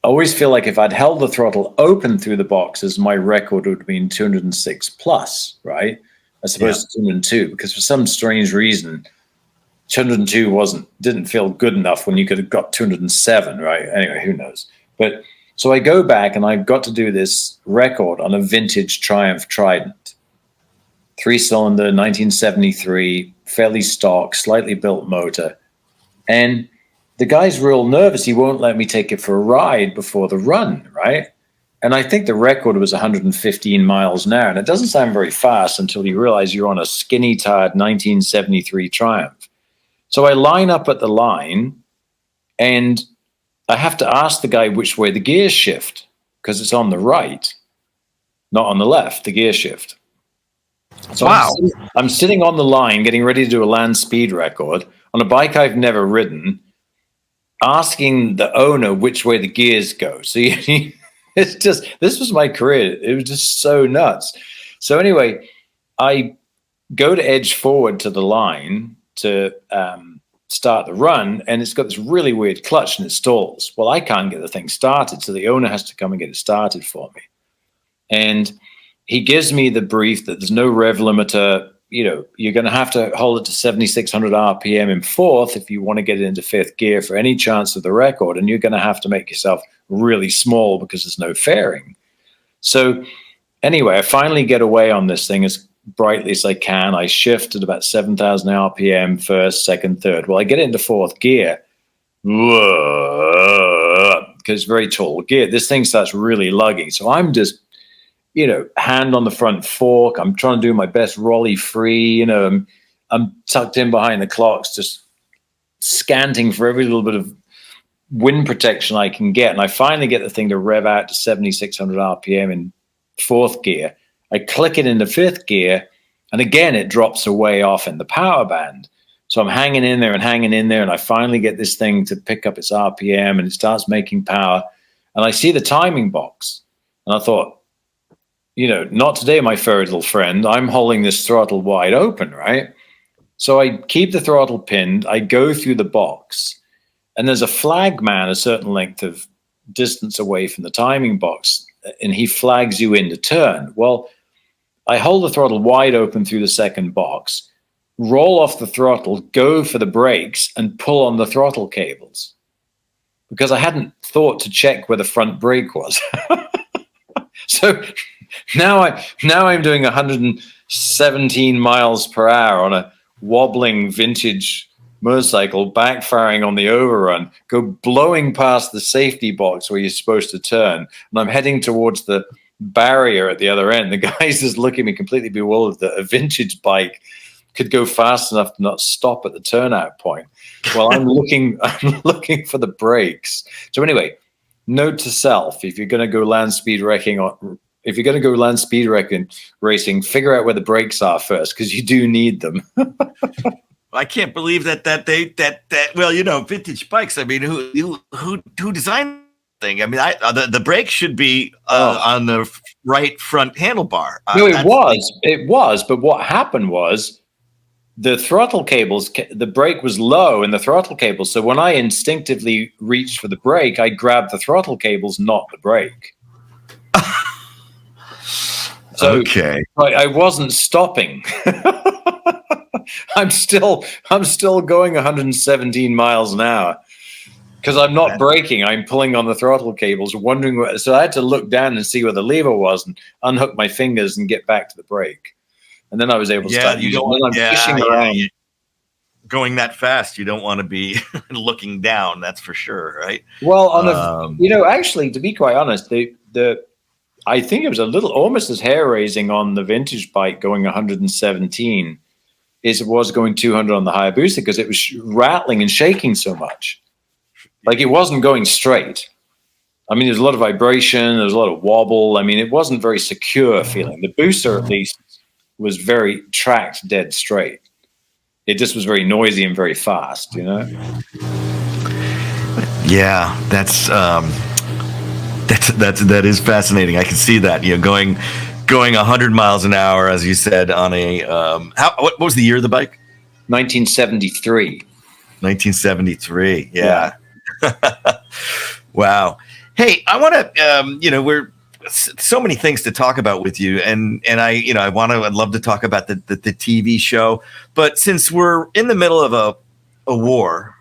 I always feel like if I'd held the throttle open through the boxes, my record would have been 206 plus, right? As opposed to 202, because for some strange reason, 202 didn't feel good enough when you could have got 207, right? Anyway, who knows? But so I go back and I've got to do this record on a vintage Triumph Trident. 3-cylinder, 1973, fairly stock, slightly built motor. And the guy's real nervous. He won't let me take it for a ride before the run, right? And I think the record was 115 miles an hour. And it doesn't sound very fast until you realize you're on a skinny-tired 1973 Triumph. So I line up at the line, and I have to ask the guy which way the gears shift, because it's on the right, not on the left, the gear shift. So wow. I'm sitting on the line getting ready to do a land speed record on a bike I've never ridden, asking the owner which way the gears go. So it's just, this was my career. It was just so nuts. So anyway, I go to edge forward to the line to start the run, and it's got this really weird clutch and it stalls. Well, I can't get the thing started, so the owner has to come and get it started for me. And he gives me the brief that there's no rev limiter. You're going to have to hold it to 7,600 RPM in fourth if you want to get it into fifth gear for any chance of the record. And you're going to have to make yourself really small because there's no fairing. So anyway, I finally get away on this thing as brightly as I can. I shift at about 7,000 RPM, first, second, third. Well, I get into fourth gear because it's very tall gear. This thing starts really lugging. So I'm just, hand on the front fork. I'm trying to do my best rolly free. I'm tucked in behind the clocks, just scanting for every little bit of wind protection I can get. And I finally get the thing to rev out to 7,600 RPM in fourth gear. I click it into fifth gear, and again, it drops away off in the power band. So I'm hanging in there, and I finally get this thing to pick up its RPM, and it starts making power. And I see the timing box, and I thought, not today, my furry little friend. I'm holding this throttle wide open, right? So I keep the throttle pinned. I go through the box, and there's a flag man a certain length of distance away from the timing box, and he flags you in to turn. Well, I hold the throttle wide open through the second box, roll off the throttle, go for the brakes, and pull on the throttle cables because I hadn't thought to check where the front brake was. So now I'm doing 117 miles per hour on a wobbling vintage motorcycle, backfiring on the overrun, go blowing past the safety box where you're supposed to turn, and I'm heading towards the barrier at the other end. The guy's just looking at me completely bewildered that a vintage bike could go fast enough to not stop at the turnout point. Well, I'm looking for the brakes. So anyway, note to self: if you're going to go land speed racing, figure out where the brakes are first, because you do need them. I can't believe that vintage bikes. I mean, who designed the thing? I mean, the brake should be on the right front handlebar. No, it was. But what happened was the throttle cables. The brake was low in the throttle cables. So when I instinctively reached for the brake, I grabbed the throttle cables, not the brake. So okay, I wasn't stopping. I'm still going 117 miles an hour because I'm not braking. I'm pulling on the throttle cables, wondering where. So I had to look down and see where the lever was and unhook my fingers and get back to the brake. And then I was able to start using it. I'm fishing around. Going that fast, you don't want to be looking down. That's for sure, right? Well, actually, to be quite honest, I think it was a little almost as hair raising on the vintage bike going 117 as it was going 200 on the Hayabusa because it was rattling and shaking so much. Like it wasn't going straight. I mean, there's a lot of vibration, there's a lot of wobble. I mean, it wasn't very secure feeling. The booster, at least, was very tracked dead straight. It just was very noisy and very fast, Yeah, that is fascinating. I can see that. Going 100 miles an hour, as you said, on a what was the year of the bike? 1973. 1973. Yeah. Wow. Hey, I want to. We're so many things to talk about with you, and I'd love to talk about the TV show, but since we're in the middle of a war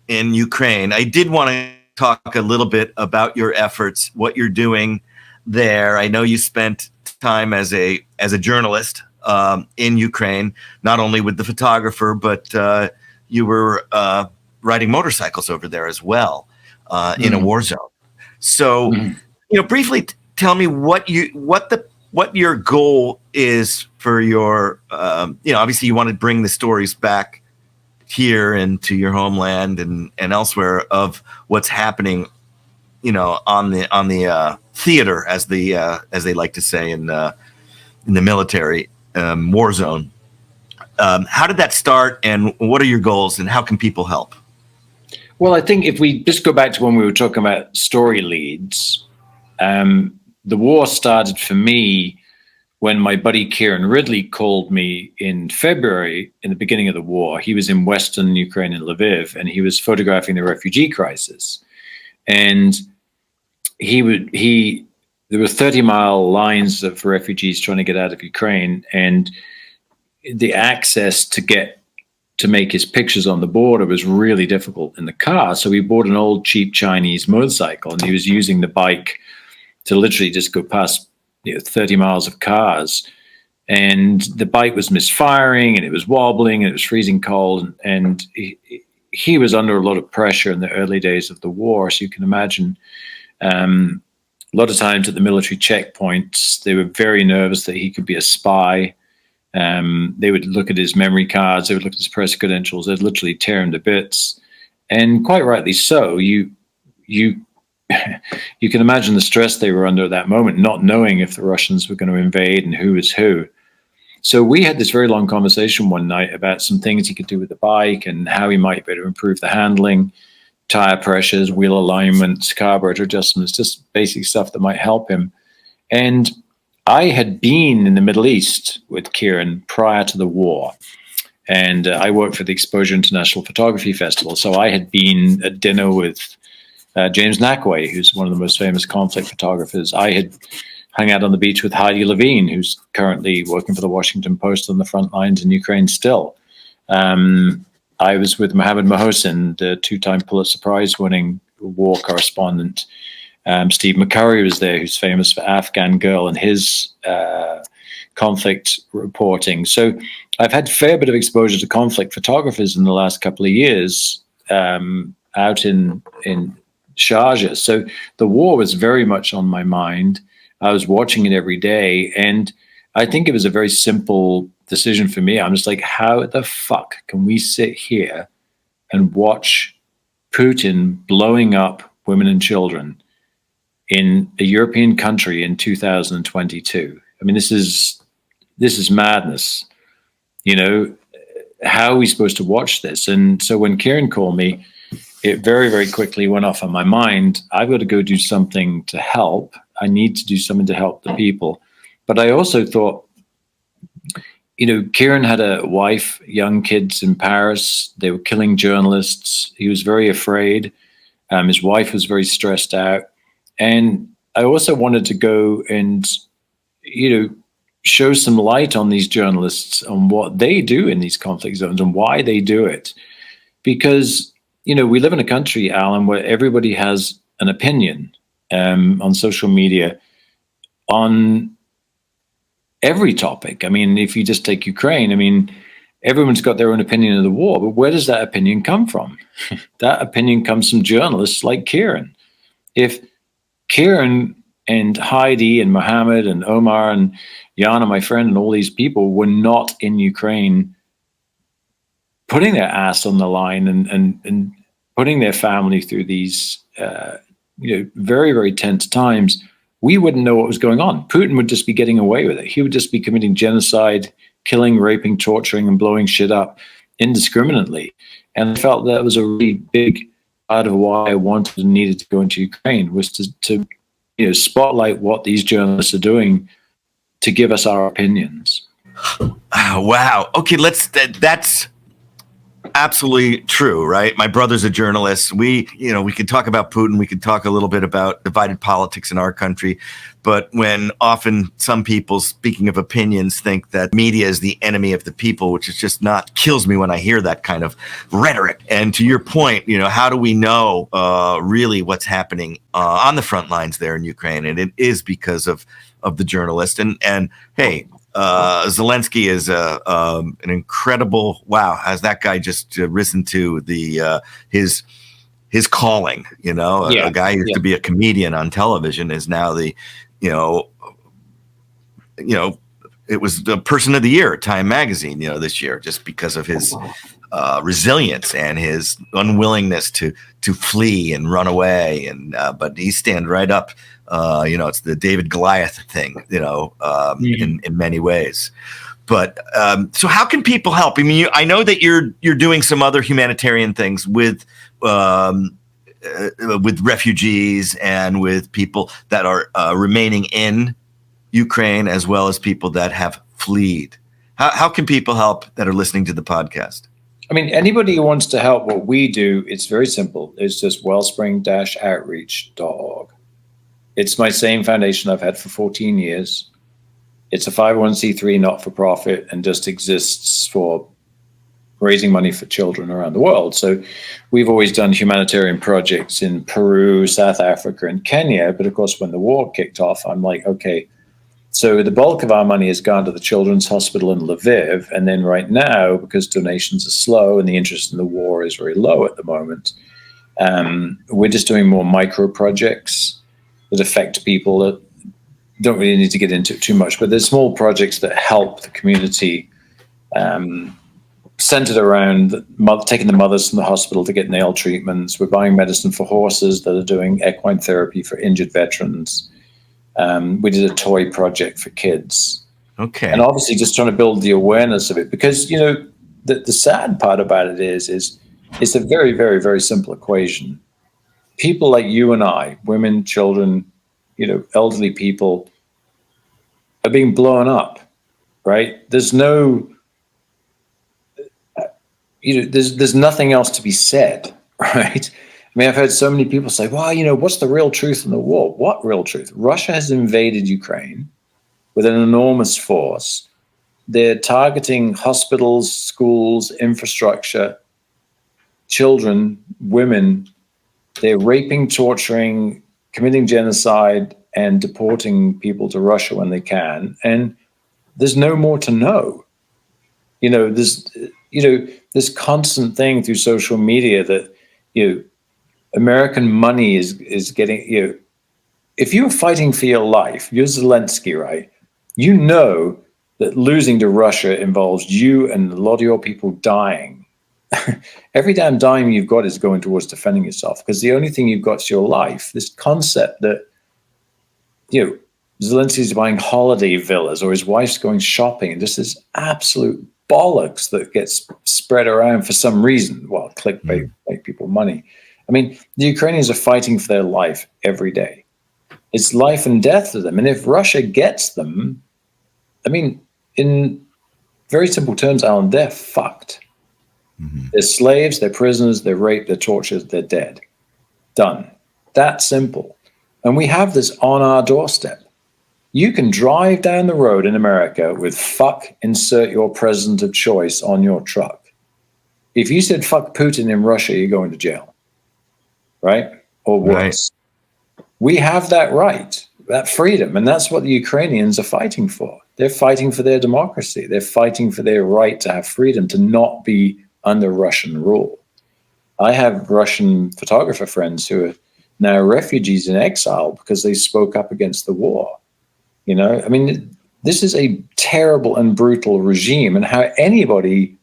in Ukraine, I did want to talk a little bit about your efforts, what you're doing there. I know you spent time as a journalist in Ukraine, not only with the photographer, but you were riding motorcycles over there as well in a war zone. So, briefly tell me what your goal is for your. Obviously, you want to bring the stories back here and to your homeland and elsewhere of what's happening, on the theater, as they like to say in the military war zone. How did that start, and what are your goals, and how can people help? Well, I think if we just go back to when we were talking about story leads, the war started for me when my buddy Kieran Ridley called me in February, in the beginning of the war. He was in Western Ukraine in Lviv, and he was photographing the refugee crisis. And there were 30-mile lines of refugees trying to get out of Ukraine, and the access to make his pictures on the border was really difficult in the car. So he bought an old cheap Chinese motorcycle, and he was using the bike to literally just go past 30 miles of cars, and the bike was misfiring, and it was wobbling, and it was freezing cold, and he was under a lot of pressure in the early days of the war. So you can imagine a lot of times at the military checkpoints, they were very nervous that he could be a spy. They would look at his memory cards, they would look at his press credentials, they'd literally tear him to bits. And quite rightly so. You you can imagine the stress they were under at that moment, not knowing if the Russians were going to invade and who was who. So we had this very long conversation one night about some things he could do with the bike and how he might be able to improve the handling, tire pressures, wheel alignments, carburetor adjustments, just basic stuff that might help him. And I had been in the Middle East with Kieran prior to the war. And I worked for the Exposure International Photography Festival. So I had been at dinner with James Nakway, who's one of the most famous conflict photographers. I had hung out on the beach with Heidi Levine, who's currently working for the Washington Post on the front lines in Ukraine still. I was with Mohammed Mohosin, the two-time Pulitzer Prize-winning war correspondent. Steve McCurry was there, who's famous for Afghan Girl and his conflict reporting. So I've had a fair bit of exposure to conflict photographers in the last couple of years out in Sharjah. So the war was very much on my mind. I was watching it every day, and I think it was a very simple decision for me. I'm just like, how the fuck can we sit here and watch Putin blowing up women and children in a European country in 2022? I mean, this is madness. You know, how are we supposed to watch this? And so when Kieran called me, it very, very quickly went off on my mind. I've got to go do something to help. I need to do something to help the people. But I also thought, you know, Kieran had a wife, young kids in Paris. They were killing journalists. He was very afraid. His wife was very stressed out. And I also wanted to go and, you know, show some light on these journalists, on what they do in these conflict zones and why they do it. Because, you know, we live in a country, Alan, where everybody has an opinion on social media on every topic. I mean, if you just take Ukraine, I mean, everyone's got their own opinion of the war, but where does that opinion come from? That opinion comes from journalists like Kieran. If Kieran and Heidi and Mohammed and Omar and Yana, my friend, and all these people were not in Ukraine putting their ass on the line and putting their family through these very, very tense times, we wouldn't know what was going on. Putin would just be getting away with it. He would just be committing genocide, killing, raping, torturing, and blowing shit up indiscriminately. And I felt that was a really big part of why I wanted and needed to go into Ukraine, was to spotlight what these journalists are doing to give us our opinions. Oh, wow. Okay, that's absolutely true, right? My brother's a journalist. We can talk about Putin. We can talk a little bit about divided politics in our country. But when often some people, speaking of opinions, think that media is the enemy of the people, which is just not, kills me when I hear that kind of rhetoric. And to your point, how do we know really what's happening on the front lines there in Ukraine? And it is because of the journalist. And hey, Zelensky is an incredible, wow, has that guy just risen to the his calling, a guy who used to be a comedian on television is now the, it was the person of the year at Time Magazine, this year, just because of his resilience and his unwillingness to flee and run away. And but he stand right up. It's the David Goliath thing, in many ways. But so how can people help? I mean, I know that you're doing some other humanitarian things with refugees and with people that are remaining in Ukraine, as well as people that have fled. How can people help that are listening to the podcast? I mean, anybody who wants to help what we do, it's very simple. It's just wellspring-outreach.org. It's my same foundation I've had for 14 years. It's a 501c3 not-for-profit and just exists for raising money for children around the world. So we've always done humanitarian projects in Peru, South Africa, and Kenya. But of course, when the war kicked off, I'm like, okay, so the bulk of our money has gone to the Children's Hospital in Lviv. And then right now, because donations are slow and the interest in the war is very low at the moment, we're just doing more micro projects that affect people that don't really need to get into it too much. But there's small projects that help the community centered around taking the mothers from the hospital to get nail treatments. We're buying medicine for horses that are doing equine therapy for injured veterans. We did a toy project for kids. Okay. And obviously just trying to build the awareness of it, because, you know, the sad part about it is it's a very, very, very simple equation. People like you and I, women, children, you know, elderly people, are being blown up, right? There's no, you know, there's nothing else to be said, right? I mean, I've heard so many people say, well, you know, what's the real truth in the war? What real truth? Russia has invaded Ukraine with an enormous force. They're targeting hospitals, schools, infrastructure, children, women. They're raping, torturing, committing genocide, and deporting people to Russia when they can. And there's no more to know. You know, this constant thing through social media that, you know, American money is getting, you know, if you're fighting for your life, you're Zelensky, right? You know that losing to Russia involves you and a lot of your people dying. Every damn dime you've got is going towards defending yourself, because the only thing you've got is your life. This concept that, you know, Zelensky's buying holiday villas or his wife's going shopping, and just this absolute bollocks that gets spread around for some reason. Well, clickbait, make people money. I mean, the Ukrainians are fighting for their life every day. It's life and death to them. And if Russia gets them, I mean, in very simple terms, Alan, they're fucked. Mm-hmm. They're slaves, they're prisoners, they're raped, they're tortured, they're dead. Done. That simple. And we have this on our doorstep. You can drive down the road in America with fuck, insert your president of choice on your truck. If you said fuck Putin in Russia, you're going to jail. Right? Or worse. Right. We have that right, that freedom. And that's what the Ukrainians are fighting for. They're fighting for their democracy. They're fighting for their right to have freedom, to not be under Russian rule. I have Russian photographer friends who are now refugees in exile because they spoke up against the war. You know, I mean, this is a terrible and brutal regime, and how anybody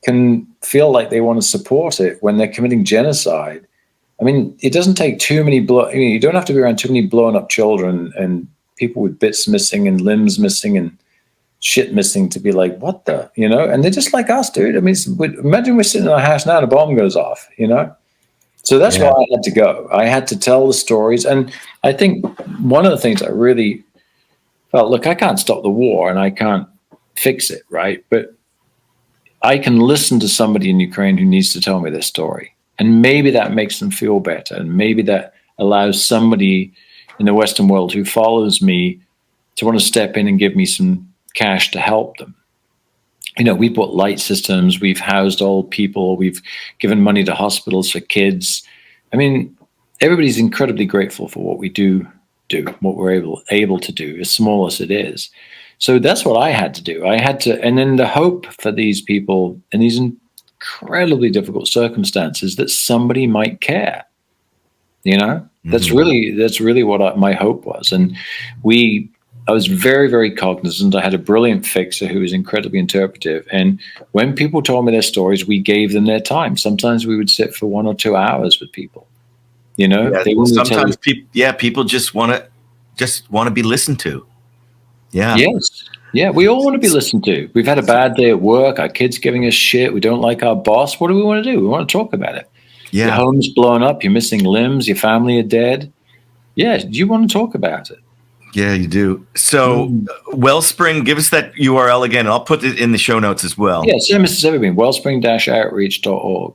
can feel like they want to support it when they're committing genocide. I mean, it doesn't take too many you don't have to be around too many blown up children and people with bits missing and limbs missing and shit missing to be like, what the, you know? And they're just like us, dude. I mean, imagine we're sitting in our house now and a bomb goes off, you know? So that's why I had to go. I had to tell the stories. And I think one of the things I really felt, look, I can't stop the war and I can't fix it, right? But I can listen to somebody in Ukraine who needs to tell me their story. And maybe that makes them feel better. And maybe that allows somebody in the Western world who follows me to want to step in and give me some cash to help them. You know, we've bought light systems, we've housed old people, we've given money to hospitals for kids. I mean, everybody's incredibly grateful for what we do, what we're able to do, as small as it is. So that's what I had to do. I had to, and then the hope for these people in these incredibly difficult circumstances that somebody might care. You know, that's really what my hope was. And I was very, very cognizant. I had a brilliant fixer who was incredibly interpretive. And when people told me their stories, we gave them their time. Sometimes we would sit for 1 or 2 hours with people. You know, sometimes people just want to be listened to. Yeah. Yes. Yeah. We all want to be listened to. We've had a bad day at work. Our kids giving us shit. We don't like our boss. What do we want to do? We want to talk about it. Yeah. Your home's blown up. You're missing limbs. Your family are dead. Yeah. You want to talk about it. Yeah, you do. So Wellspring, give us that URL again. I'll put it in the show notes as well. Yeah, same as everything. Wellspring-outreach.org.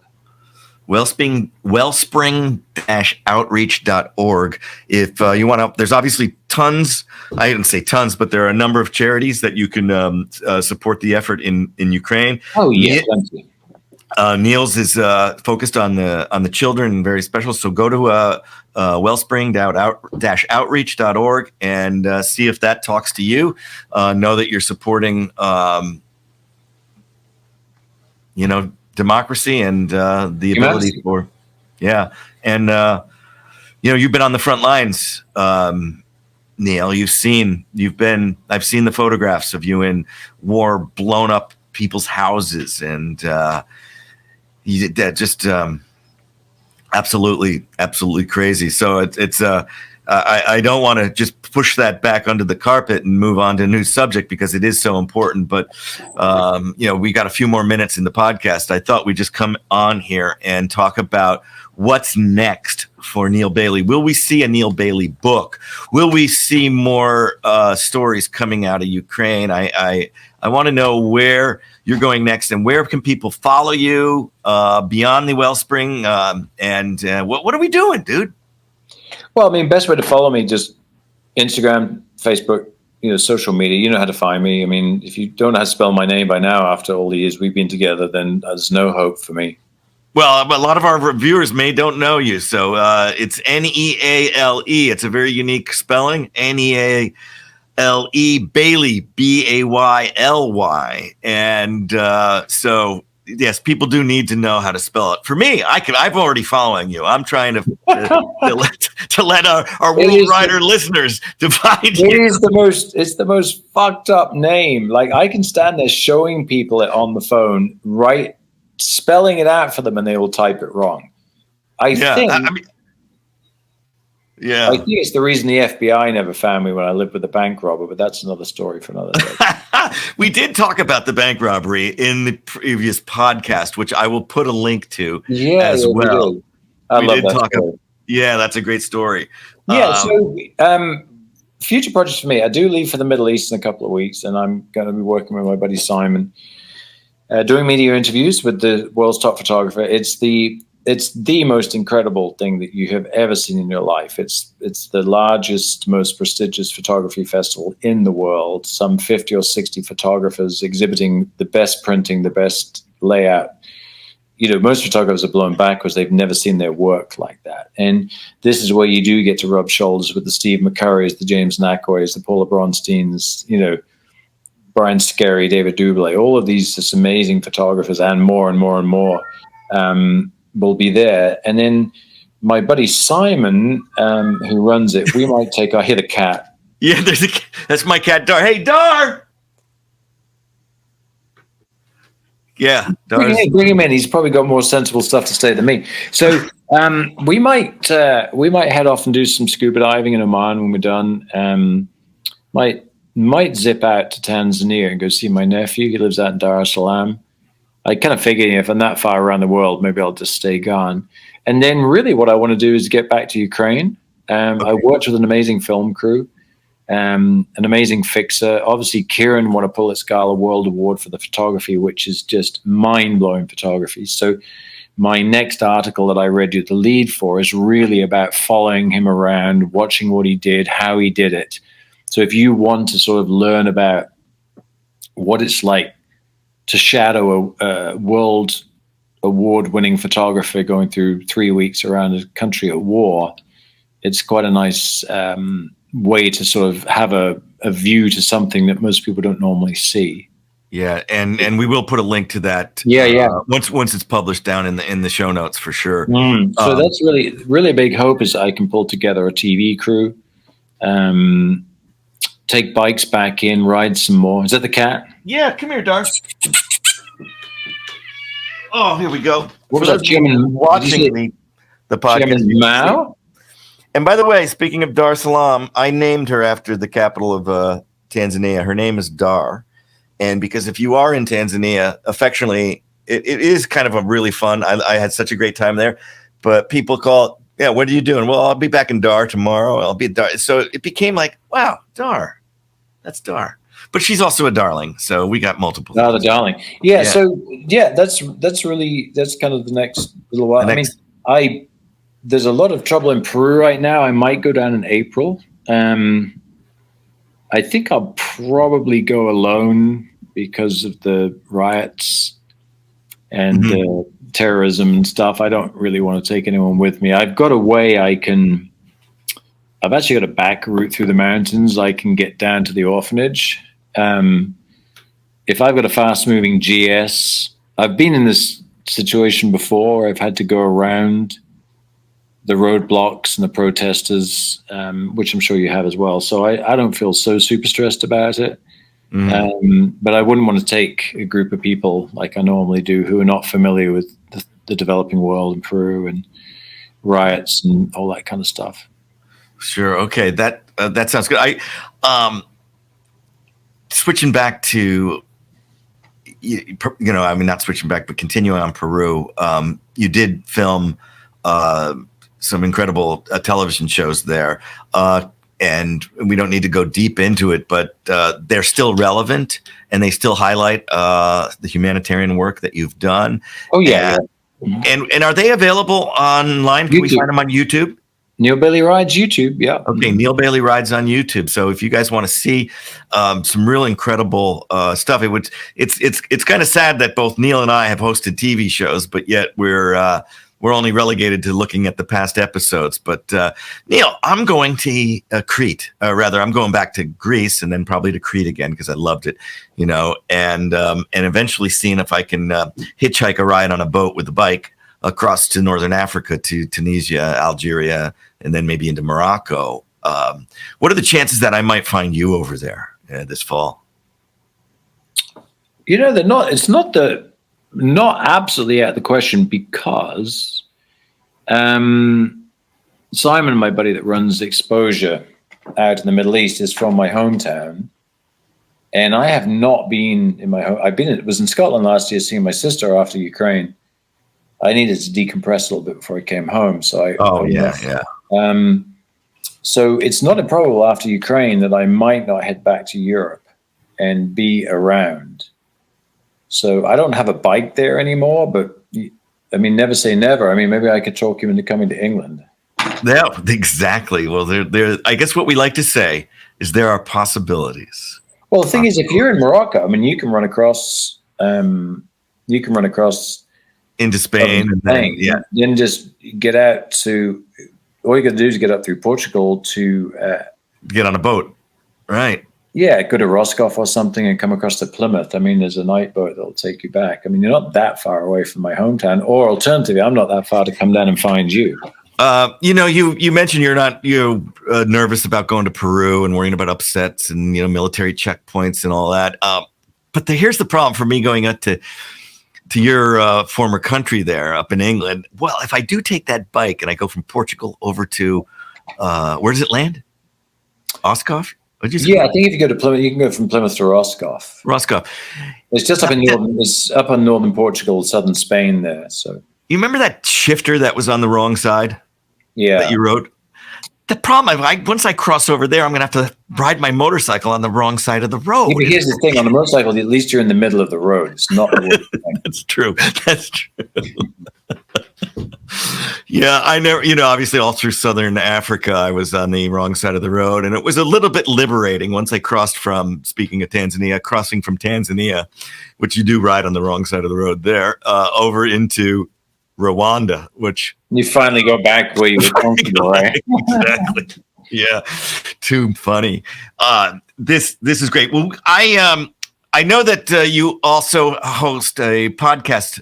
Wellspring-outreach.org. If you want to, there's obviously tons, I didn't say tons, but there are a number of charities that you can support the effort in Ukraine. Oh, yeah. Neale's is focused on the children and very special. So go to wellspring-outreach.org and see if that talks to you. Know that you're supporting, democracy and the ability for, and you've been on the front lines, Neale. I've seen the photographs of you in war, blown up people's houses, and absolutely crazy. So it's I don't want to just push that back under the carpet and move on to a new subject because it is so important. But we got a few more minutes in the podcast. I thought we'd just come on here and talk about what's next for Neale Bayly. Will we see a Neale Bayly book? Will we see more stories coming out of Ukraine? I want to know where you're going next, and where can people follow you beyond the Wellspring? And what are we doing, dude? Well, I mean, best way to follow me, just Instagram, Facebook, social media. You know how to find me. I mean, if you don't know how to spell my name by now, after all the years we've been together, then there's no hope for me. Well, a lot of our viewers don't know you. So it's Neale. It's a very unique spelling. Neale Bayly, Bayly. And so, yes, people do need to know how to spell it. For me, I'm already following you. I'm trying to let our WorldRider listeners to find you. It's the most fucked up name. Like, I can stand there showing people it on the phone, right? Spelling it out for them, and they will type it wrong. I think it's the reason the FBI never found me when I lived with a bank robber, but that's another story for another day. We did talk about the bank robbery in the previous podcast, which I will put a link to as well. I love that story. That's a great story. So future projects for me, I do leave for the Middle East in a couple of weeks, and I'm going to be working with my buddy Simon, doing media interviews with the world's top photographer. It's the most incredible thing that you have ever seen in your life. It's the largest, most prestigious photography festival in the world. Some 50 or 60 photographers exhibiting the best printing, the best layout. Most photographers are blown back because they've never seen their work like that. And this is where you do get to rub shoulders with the Steve McCurrys, the James Nacoys, the Paula Bronsteins, Brian Skerry, David Dublé, all of these just amazing photographers, and more and more and more will be there. And then my buddy Simon, who runs it, we might take. I hear the cat. Yeah, that's my cat, Dar. Hey, Dar. Yeah, bring him in. He's probably got more sensible stuff to say than me. So we might head off and do some scuba diving in Oman when we're done. Might zip out to Tanzania and go see my nephew. He lives out in Dar es Salaam. I kind of figured if I'm that far around the world, maybe I'll just stay gone. And then really what I want to do is get back to Ukraine. I worked with an amazing film crew, an amazing fixer. Obviously, Kieran won a Pulitzer World Award for the photography, which is just mind-blowing photography. So my next article that I read you the lead for is really about following him around, watching what he did, how he did it. So if you want to sort of learn about what it's like to shadow a world award-winning photographer going through 3 weeks around a country at war, it's quite a nice way to sort of have a view to something that most people don't normally see. Yeah, and we will put a link to that. Once it's published down in the show notes for sure. So that's really a big hope is I can pull together a TV crew. Take bikes back in, ride some more. Is that the cat? Yeah, come here, Dar. Oh, here we go. What was that, Chairman? Watching the podcast. Chairman Mao? And by the way, speaking of Dar es Salaam, I named her after the capital of Tanzania. Her name is Dar. And because if you are in Tanzania, affectionately, it is kind of a really fun. I had such a great time there. But people call it, what are you doing? Well, I'll be back in Dar tomorrow. I'll be at Dar. So it became like, wow, Dar. That's Dar. But she's also a darling. So we got multiple. Oh, the darling. Yeah. So, that's kind of the next little while. There's a lot of trouble in Peru right now. I might go down in April. I think I'll probably go alone because of the riots and terrorism and stuff. I don't really want to take anyone with me. I've got a way I've actually got a back route through the mountains. I can get down to the orphanage. If I've got a fast-moving GS, I've been in this situation before. I've had to go around the roadblocks and the protesters, which I'm sure you have as well. So I don't feel so super stressed about it. But I wouldn't want to take a group of people like I normally do who are not familiar with the developing world in Peru and riots and all that kind of stuff. Sure. Okay. That sounds good. Switching back to, not switching back, but continuing on Peru. You did film some incredible television shows there. And we don't need to go deep into it, but they're still relevant and they still highlight the humanitarian work that you've done. Oh, yeah. And are they available online? Can we find them on YouTube? Neale Bayly Rides YouTube, yeah. Okay, Neale Bayly Rides on YouTube. So if you guys want to see some real incredible stuff, it's kind of sad that both Neale and I have hosted TV shows, but yet we're only relegated to looking at the past episodes. But Neale, I'm going to Crete. I'm going back to Greece and then probably to Crete again because I loved it, and eventually seeing if I can hitchhike a ride on a boat with a bike across to northern Africa, to Tunisia, Algeria, and then maybe into Morocco. What are the chances that I might find you over there this fall? They're not. It's not absolutely out of the question because Simon, my buddy that runs Exposure out in the Middle East, is from my hometown, and I have not been in my home. Was in Scotland last year seeing my sister after Ukraine. I needed to decompress a little bit before I came home. So so it's not improbable after Ukraine that I might not head back to Europe and be around. So I don't have a bike there anymore, but I mean, never say never. I mean, maybe I could talk you into coming to England. Yeah, exactly. Well, there. I guess what we like to say is there are possibilities. Well, the thing is, if you're in Morocco, I mean, you can run across into Spain, and then just get out to. All you got to do is get up through Portugal to get on a boat, right? Yeah, go to Roscoff or something and come across to Plymouth. I mean, there's a night boat that'll take you back. I mean, you're not that far away from my hometown. Or alternatively, I'm not that far to come down and find you. You mentioned you're nervous about going to Peru and worrying about upsets and military checkpoints and all that. But here's the problem for me going up to your former country there up in England. Well, if I do take that bike and I go from Portugal over to where does it land? Oscoff? Yeah, I think if you go to Plymouth, you can go from Plymouth to Roscoff. It's just up in northern. It's up on northern Portugal, southern Spain there. So you remember that shifter that was on the wrong side? Yeah, that you rode. The problem, once I cross over there, I'm going to have to ride my motorcycle on the wrong side of the road. Yeah, but here's the thing: on the motorcycle, at least you're in the middle of the road. It's not the road. That's true. That's true. Yeah, I never, obviously all through southern Africa, I was on the wrong side of the road. And it was a little bit liberating once I crossed speaking of Tanzania, crossing from Tanzania, which you do ride on the wrong side of the road there, over into Rwanda, which you finally go back where you were comfortable, right? Exactly. Yeah, too funny. This is great. Well, I know that you also host a podcast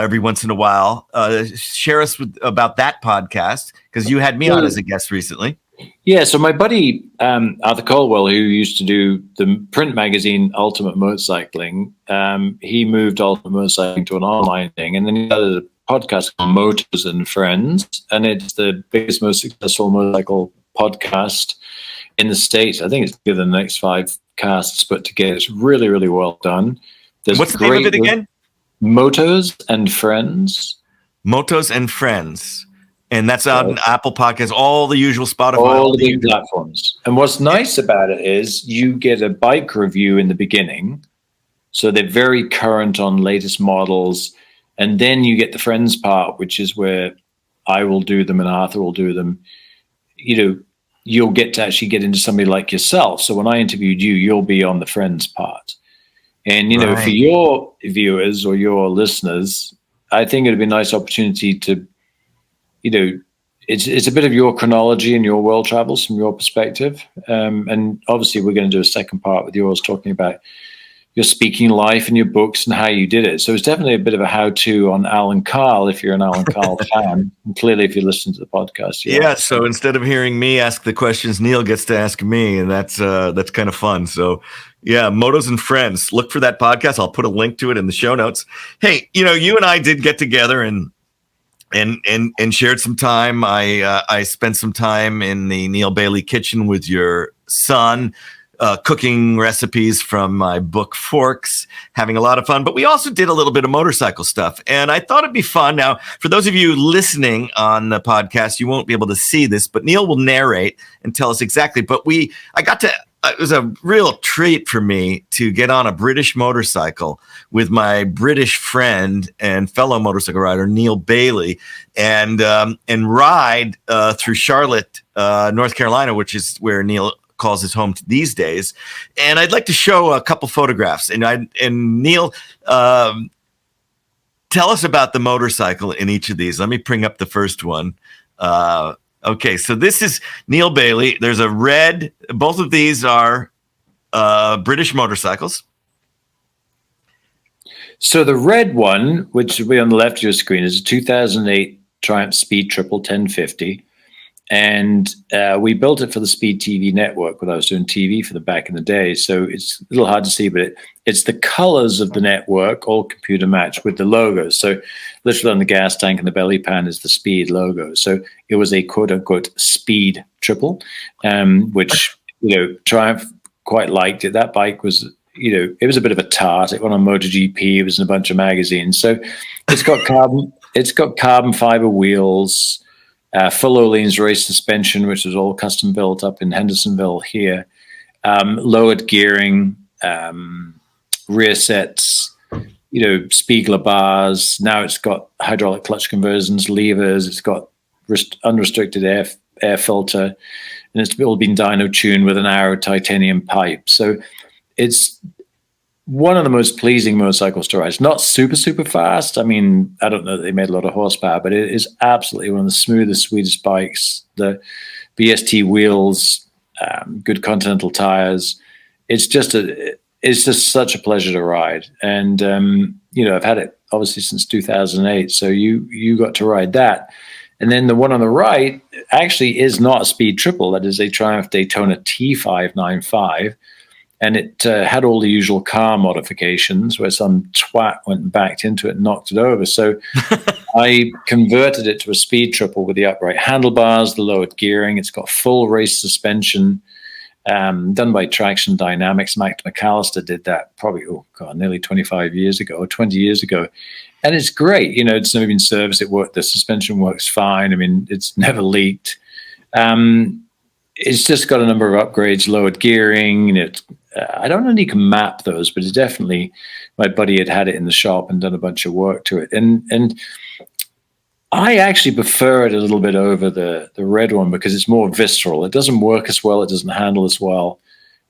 every once in a while. Share us about that podcast because you had me on as a guest recently. Yeah, so my buddy Arthur Colwell, who used to do the print magazine Ultimate Motorcycling, he moved Ultimate Motorcycling to an online thing, and then he started a podcast called Motos and Friends, and it's the biggest, most successful motorcycle podcast in the States. I think it's bigger than the next 5 casts put together. It's really, really well done. What's the name of it again? Motos and Friends. Motos and Friends. And that's on Apple Podcasts, all the usual Spotify. All the big platforms. And what's nice about it is you get a bike review in the beginning. So they're very current on latest models. And then you get the Friends part, which is where I will do them and Arthur will do them. You'll get to actually get into somebody like yourself. So when I interviewed you, you'll be on the Friends part. And, for your viewers or your listeners, I think it'd be a nice opportunity to, it's a bit of your chronology and your world travels from your perspective. And obviously we're going to do a second part with yours talking about your speaking life and your books and how you did it. So it's definitely a bit of a how-to on Allan Karl if you're an Allan Karl fan. And clearly, if you listen to the podcast, yeah. So instead of hearing me ask the questions, Neale gets to ask me, and that's kind of fun. So Yeah, Motos and Friends. Look for that podcast. I'll put a link to it in the show notes. Hey, you and I did get together and shared some time. I spent some time in the Neale Bayly kitchen with your son, cooking recipes from my book Forks, having a lot of fun. But we also did a little bit of motorcycle stuff. And I thought it'd be fun. Now, for those of you listening on the podcast, you won't be able to see this, but Neale will narrate and tell us exactly. But it was a real treat for me to get on a British motorcycle with my British friend and fellow motorcycle rider, Neale Bayly, and ride through Charlotte, North Carolina, which is where Neale calls his home these days. And I'd like to show a couple photographs. And Neale, tell us about the motorcycle in each of these. Let me bring up the first one. Okay, so this is Neale Bayly. There's a red. Both of these are British motorcycles. So the red one, which will be on the left of your screen, is a 2008 Triumph Speed Triple 1050. And we built it for the Speed TV network when I was doing TV for the back in the day. So it's a little hard to see, but it's the colors of the network, all computer matched with the logos. So literally on the gas tank and the belly pan is the Speed logo. So it was a quote unquote Speed Triple, which, Triumph quite liked it. That bike was, it was a bit of a tart. It went on MotoGP. It was in a bunch of magazines. So it's got carbon fiber wheels, full Öhlins race suspension, which was all custom built up in Hendersonville here, lowered gearing, rear sets, Spiegler bars. Now it's got hydraulic clutch conversions, levers. It's got unrestricted air filter, and it's all been dyno tuned with an Arrow titanium pipe. So it's one of the most pleasing motorcycles to ride. It's not super, super fast. I mean, I don't know that they made a lot of horsepower, but it is absolutely one of the smoothest, sweetest bikes. The BST wheels, good Continental tires. It's just such a pleasure to ride. And, I've had it obviously since 2008. So you got to ride that. And then the one on the right actually is not a Speed Triple. That is a Triumph Daytona T595. And it had all the usual car modifications where some twat went and backed into it and knocked it over. So I converted it to a Speed Triple with the upright handlebars, the lowered gearing. It's got full race suspension, done by Traction Dynamics. Mac McAllister did that probably, nearly 25 years ago or 20 years ago. And it's great. It's never been serviced. It worked. The suspension works fine. I mean, it's never leaked. It's just got a number of upgrades, lowered gearing. I don't know if you can map those, but it's definitely, my buddy had it in the shop and done a bunch of work to it. And I actually prefer it a little bit over the red one because it's more visceral. It doesn't work as well. It doesn't handle as well,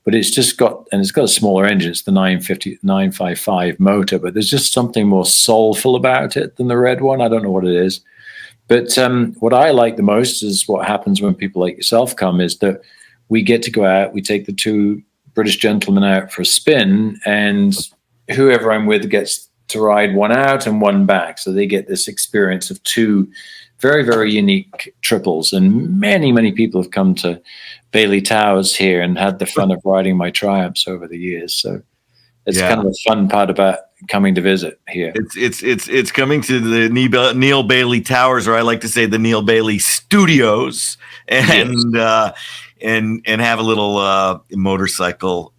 but it's got a smaller engine. It's the 955 Moto, but there's just something more soulful about it than the red one. I don't know what it is. But what I like the most is what happens when people like yourself come is that we get to go out, we take the two British gentlemen out for a spin, and whoever I'm with gets to ride one out and one back. So they get this experience of two very, very unique triples. And many, many people have come to Bailey Towers here and had the fun of riding my Triumphs over the years. So it's kind of a fun part about coming to visit here. It's coming to the Neale Bayly Towers, or I like to say the Neale Bayly Studios, and yes. And have a little motorcycle,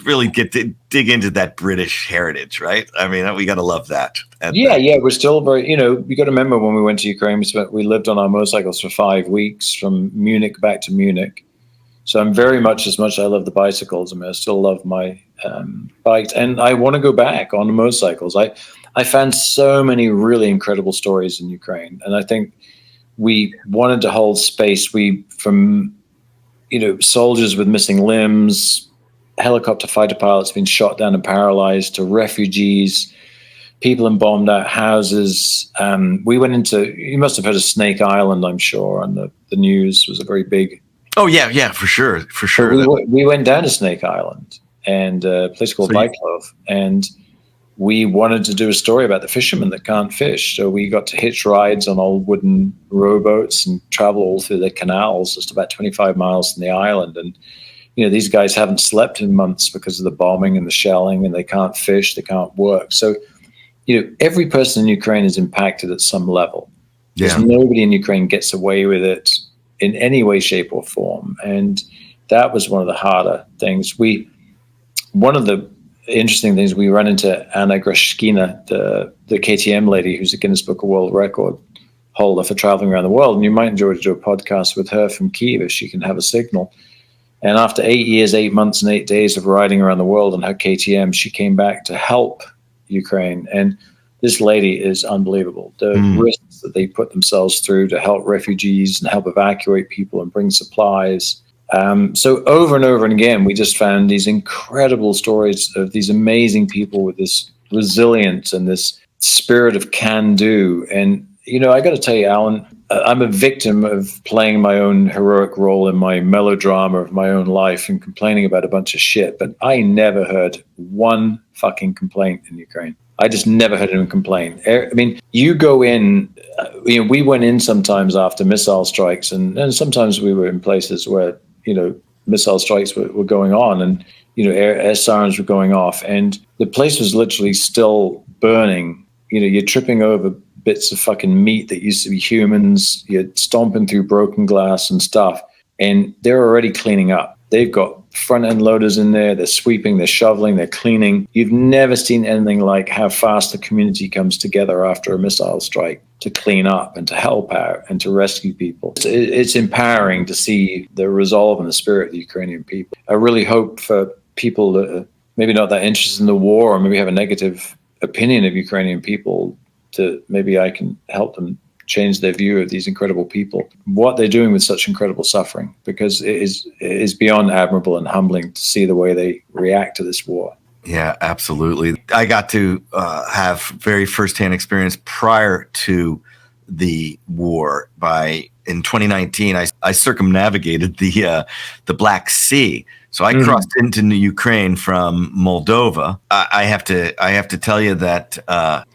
really get to dig into that British heritage, right? I mean, we got to love that. We're still very, you got to remember when we went to Ukraine, we lived on our motorcycles for 5 weeks from Munich back to Munich. So I'm very much, as much as I love the bicycles, I still love my bikes, and I want to go back on the motorcycles. I found so many really incredible stories in Ukraine, and I think we wanted to hold space. From soldiers with missing limbs, helicopter fighter pilots being shot down and paralyzed, to refugees, people in bombed out houses. We went into, you must have heard of Snake Island, I'm sure, on the news. It was a very big. Oh yeah, for sure. We went down to Snake Island and a place called Byclove, and we wanted to do a story about the fishermen that can't fish. So we got to hitch rides on old wooden rowboats and travel all through the canals, just about 25 miles from the island. And these guys haven't slept in months because of the bombing and the shelling, and they can't fish, they can't work. So, every person in Ukraine is impacted at some level. Because nobody in Ukraine gets away with it in any way, shape, or form. And that was one of the harder things. One of the interesting things, we ran into Anna Grashkina, the KTM lady, who's a Guinness Book of World Record holder for traveling around the world. And you might enjoy to do a podcast with her from Kyiv if she can have a signal. And after 8 years, 8 months, and 8 days of riding around the world on her KTM, she came back to help Ukraine. And this lady is unbelievable. The risks that they put themselves through to help refugees and help evacuate people and bring supplies. So over and over and again, we just found these incredible stories of these amazing people with this resilience and this spirit of can-do. And, I got to tell you, Alan, I'm a victim of playing my own heroic role in my melodrama of my own life and complaining about a bunch of shit. But I never heard one fucking complaint in Ukraine. I just never heard anyone complain. I mean, you go in, we went in sometimes after missile strikes, and sometimes we were in places where, missile strikes were going on, and, air sirens were going off, and the place was literally still burning. You're tripping over bits of fucking meat that used to be humans. You're stomping through broken glass and stuff, and they're already cleaning up. They've got front-end loaders in there. They're sweeping, they're shoveling, they're cleaning. You've never seen anything like how fast the community comes together after a missile strike to clean up and to help out and to rescue people. It's empowering to see the resolve and the spirit of the Ukrainian people. I really hope for people that are maybe not that interested in the war, or maybe have a negative opinion of Ukrainian people, to maybe I can help them change their view of these incredible people, what they're doing with such incredible suffering, because it is beyond admirable and humbling to see the way they react to this war. Yeah, absolutely. I got to have very firsthand experience prior to the war. In 2019, I circumnavigated the Black Sea. So I crossed into Ukraine from Moldova. I have to tell you that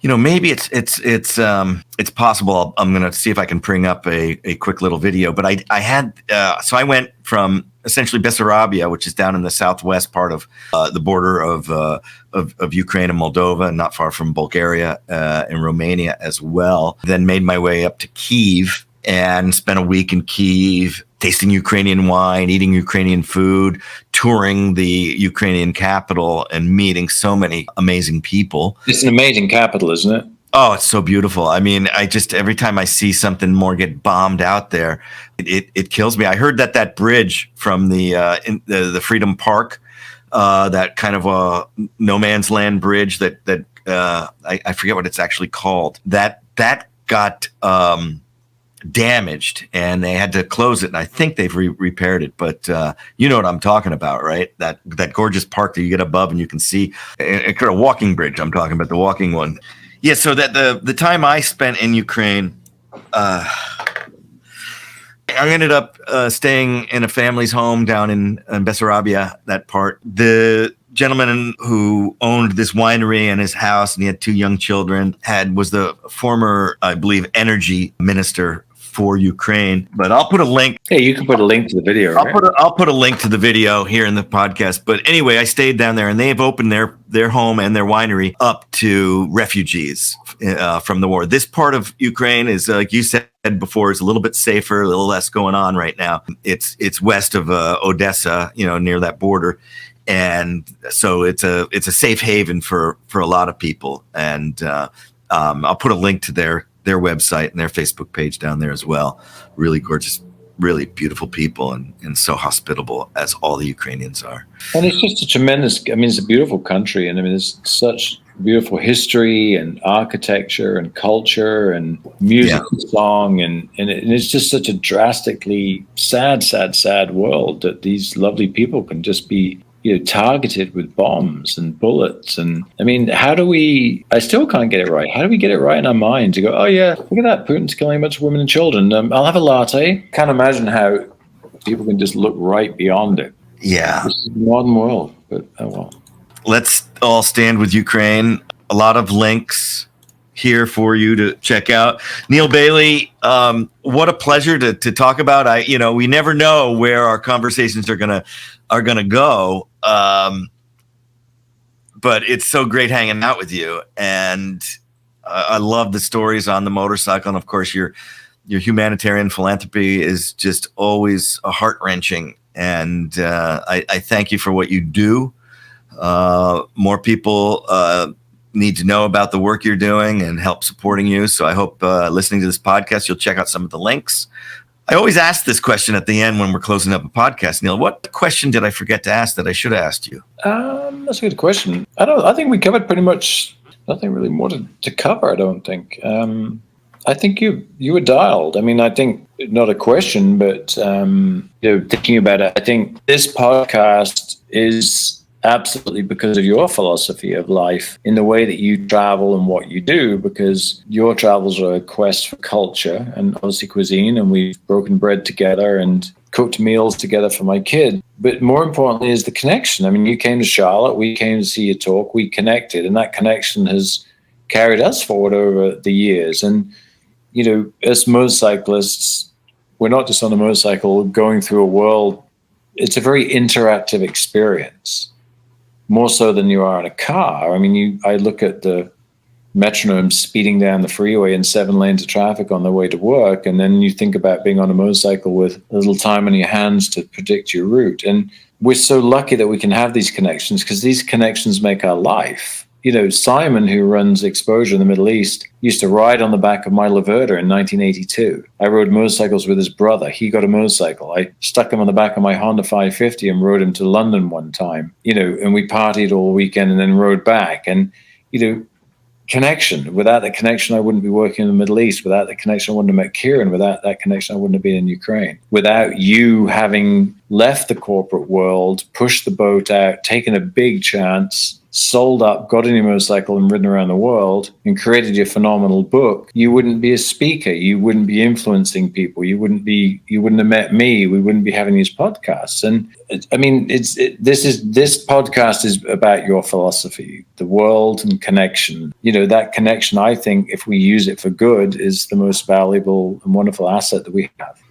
maybe it's possible. I'm going to see if I can bring up a quick little video. But I went from essentially Bessarabia, which is down in the southwest part of the border of Ukraine and Moldova, and not far from Bulgaria and Romania as well. Then made my way up to Kyiv and spent a week in Kyiv, tasting Ukrainian wine, eating Ukrainian food, touring the Ukrainian capital, and meeting so many amazing people. It's an amazing capital, isn't it? Oh, it's so beautiful. I mean, every time I see something more get bombed out there, it kills me. I heard that bridge from the Freedom Park, that kind of a no man's land bridge that I forget what it's actually called. That got damaged, and they had to close it, and I think they've repaired it. But you know what I'm talking about, right? That gorgeous park that you get above and you can see a walking bridge. I'm talking about the walking one. Yeah. So that the time I spent in Ukraine, I ended up staying in a family's home down in Bessarabia, that part. The gentleman who owned this winery and his house, and he had 2 young children, was the former, I believe, energy minister for Ukraine. But I'll put a link. Hey, you can put a link to the video. Right? I'll put a link to the video here in the podcast. But anyway, I stayed down there, and they have opened their home and their winery up to refugees from the war. This part of Ukraine is, like you said before, is a little bit safer, a little less going on right now. It's west of Odessa, near that border. And so it's a safe haven for a lot of people. And I'll put a link to their website and their Facebook page down there as well. Really gorgeous, really beautiful people, and so hospitable, as all the Ukrainians are. And it's just it's a beautiful country. And there's such beautiful history and architecture and culture and music and song. And it's just such a drastically sad world that these lovely people can just be targeted with bombs and bullets. And I still can't get it right. How do we get it right in our mind to go, oh yeah, look at that, Putin's killing a bunch of women and children. I'll have a latte. Can't imagine how people can just look right beyond it. Yeah. This is the modern world, but oh well. Let's all stand with Ukraine. A lot of links here for you to check out. Neale Bayly, what a pleasure to talk about. We never know where our conversations are going to are going to go. But it's so great hanging out with you. And I love the stories on the motorcycle. And of course, your humanitarian philanthropy is just always heart-wrenching. And I thank you for what you do. More people need to know about the work you're doing and help supporting you. So I hope listening to this podcast, you'll check out some of the links. I always ask this question at the end when we're closing up a podcast, Neale. What question did I forget to ask that I should have asked you? That's a good question. I think we covered pretty much nothing really more to cover, I don't think. I think you were dialed. I mean, I think not a question, but thinking about it, I think this podcast is absolutely because of your philosophy of life in the way that you travel and what you do, because your travels are a quest for culture and obviously cuisine, and we've broken bread together and cooked meals together for my kid. But more importantly is the connection. I mean, you came to Charlotte, we came to see you talk, we connected, and that connection has carried us forward over the years. And, as motorcyclists, we're not just on a motorcycle going through a world. It's a very interactive experience, more so than you are in a car. I mean, I look at the metronome speeding down the freeway in 7 lanes of traffic on the way to work, and then you think about being on a motorcycle with a little time on your hands to predict your route. And we're so lucky that we can have these connections, because these connections make our life. Simon, who runs Exposure in the Middle East, used to ride on the back of my Laverda in 1982. I rode motorcycles with his brother. He got a motorcycle. I stuck him on the back of my Honda 550 and rode him to London one time, and we partied all weekend and then rode back. And, connection. Without that connection, I wouldn't be working in the Middle East. Without that connection, I wouldn't have met Kieran. Without that connection, I wouldn't have been in Ukraine. Without you having left the corporate world, pushed the boat out, taken a big chance, sold up, got in your motorcycle and ridden around the world and created your phenomenal book, you wouldn't be a speaker. You wouldn't be influencing people. You wouldn't have met me. We wouldn't be having these podcasts. And I mean, this podcast is about your philosophy, the world and connection. That connection, I think, if we use it for good, is the most valuable and wonderful asset that we have.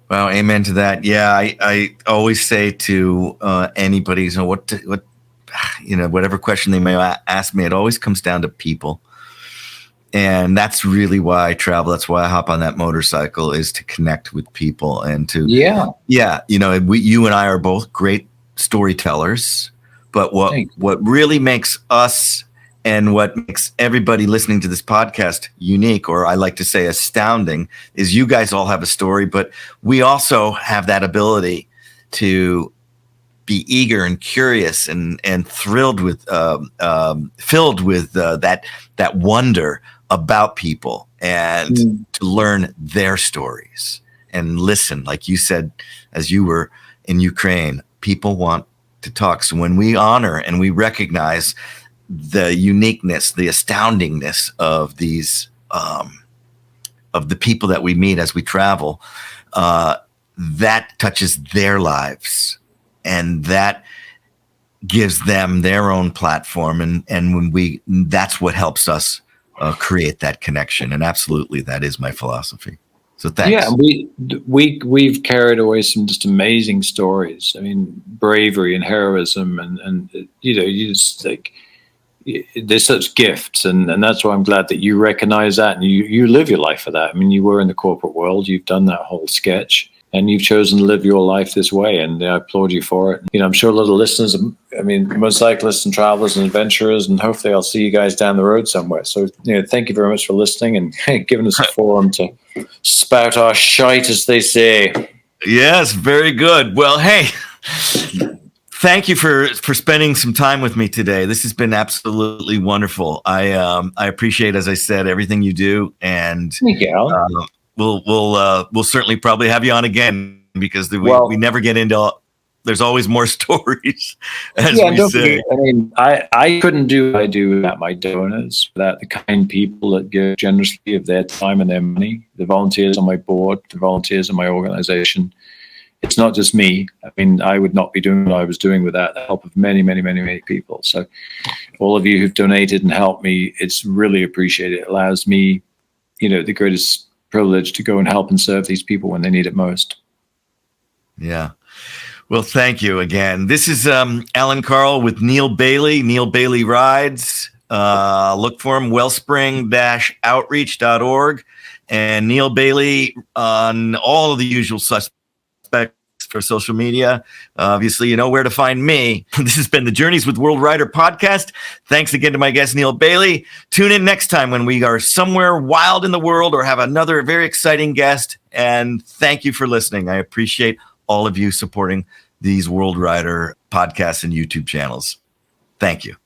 Well, amen to that. Yeah, I always say to anybody, whatever question they may ask me, it always comes down to people. And that's really why I travel. That's why I hop on that motorcycle, is to connect with people and to, you and I are both great storytellers, but what really makes us and what makes everybody listening to this podcast unique, or I like to say astounding, is you guys all have a story, but we also have that ability to be eager and curious and thrilled with, filled with that wonder about people, and to learn their stories and listen. Like you said, as you were in Ukraine, people want to talk. So when we honor and we recognize the uniqueness, the astoundingness of these, of the people that we meet as we travel, that touches their lives. And that gives them their own platform, and that's what helps us create that connection. And absolutely, that is my philosophy. So thanks. Yeah, we've carried away some just amazing stories. I mean, bravery and heroism, and you just like, they're such gifts, and that's why I'm glad that you recognize that and you live your life for that. I mean, you were in the corporate world, you've done that whole sketch, and you've chosen to live your life this way, and I applaud you for it. I'm sure a lot of listeners, motorcyclists and travelers and adventurers, and hopefully I'll see you guys down the road somewhere. So, thank you very much for listening and giving us a forum to spout our shite, as they say. Yes, very good. Well, hey, thank you for spending some time with me today. This has been absolutely wonderful. I appreciate, as I said, everything you do, and thank you, Alan. We'll certainly probably have you on again, because we never get into. There's always more stories, as we say. I couldn't do what I do without my donors, without the kind people that give generously of their time and their money, the volunteers on my board, the volunteers in my organization. It's not just me. I would not be doing what I was doing without the help of many, many, many, many people. So all of you who've donated and helped me, it's really appreciated. It allows me, the greatest privilege to go and help and serve these people when they need it most. Yeah. Well, thank you again. This is Allan Karl with Neale Bayly, Neale Bayly Rides. Look for him, wellspring-outreach.org, and Neale Bayly on all of the usual suspects for social media. Obviously, you know where to find me. This has been the Journeys with WorldRider podcast. Thanks again to my guest, Neale Bayly. Tune in next time when we are somewhere wild in the world or have another very exciting guest. And thank you for listening. I appreciate all of you supporting these WorldRider podcasts and YouTube channels. Thank you.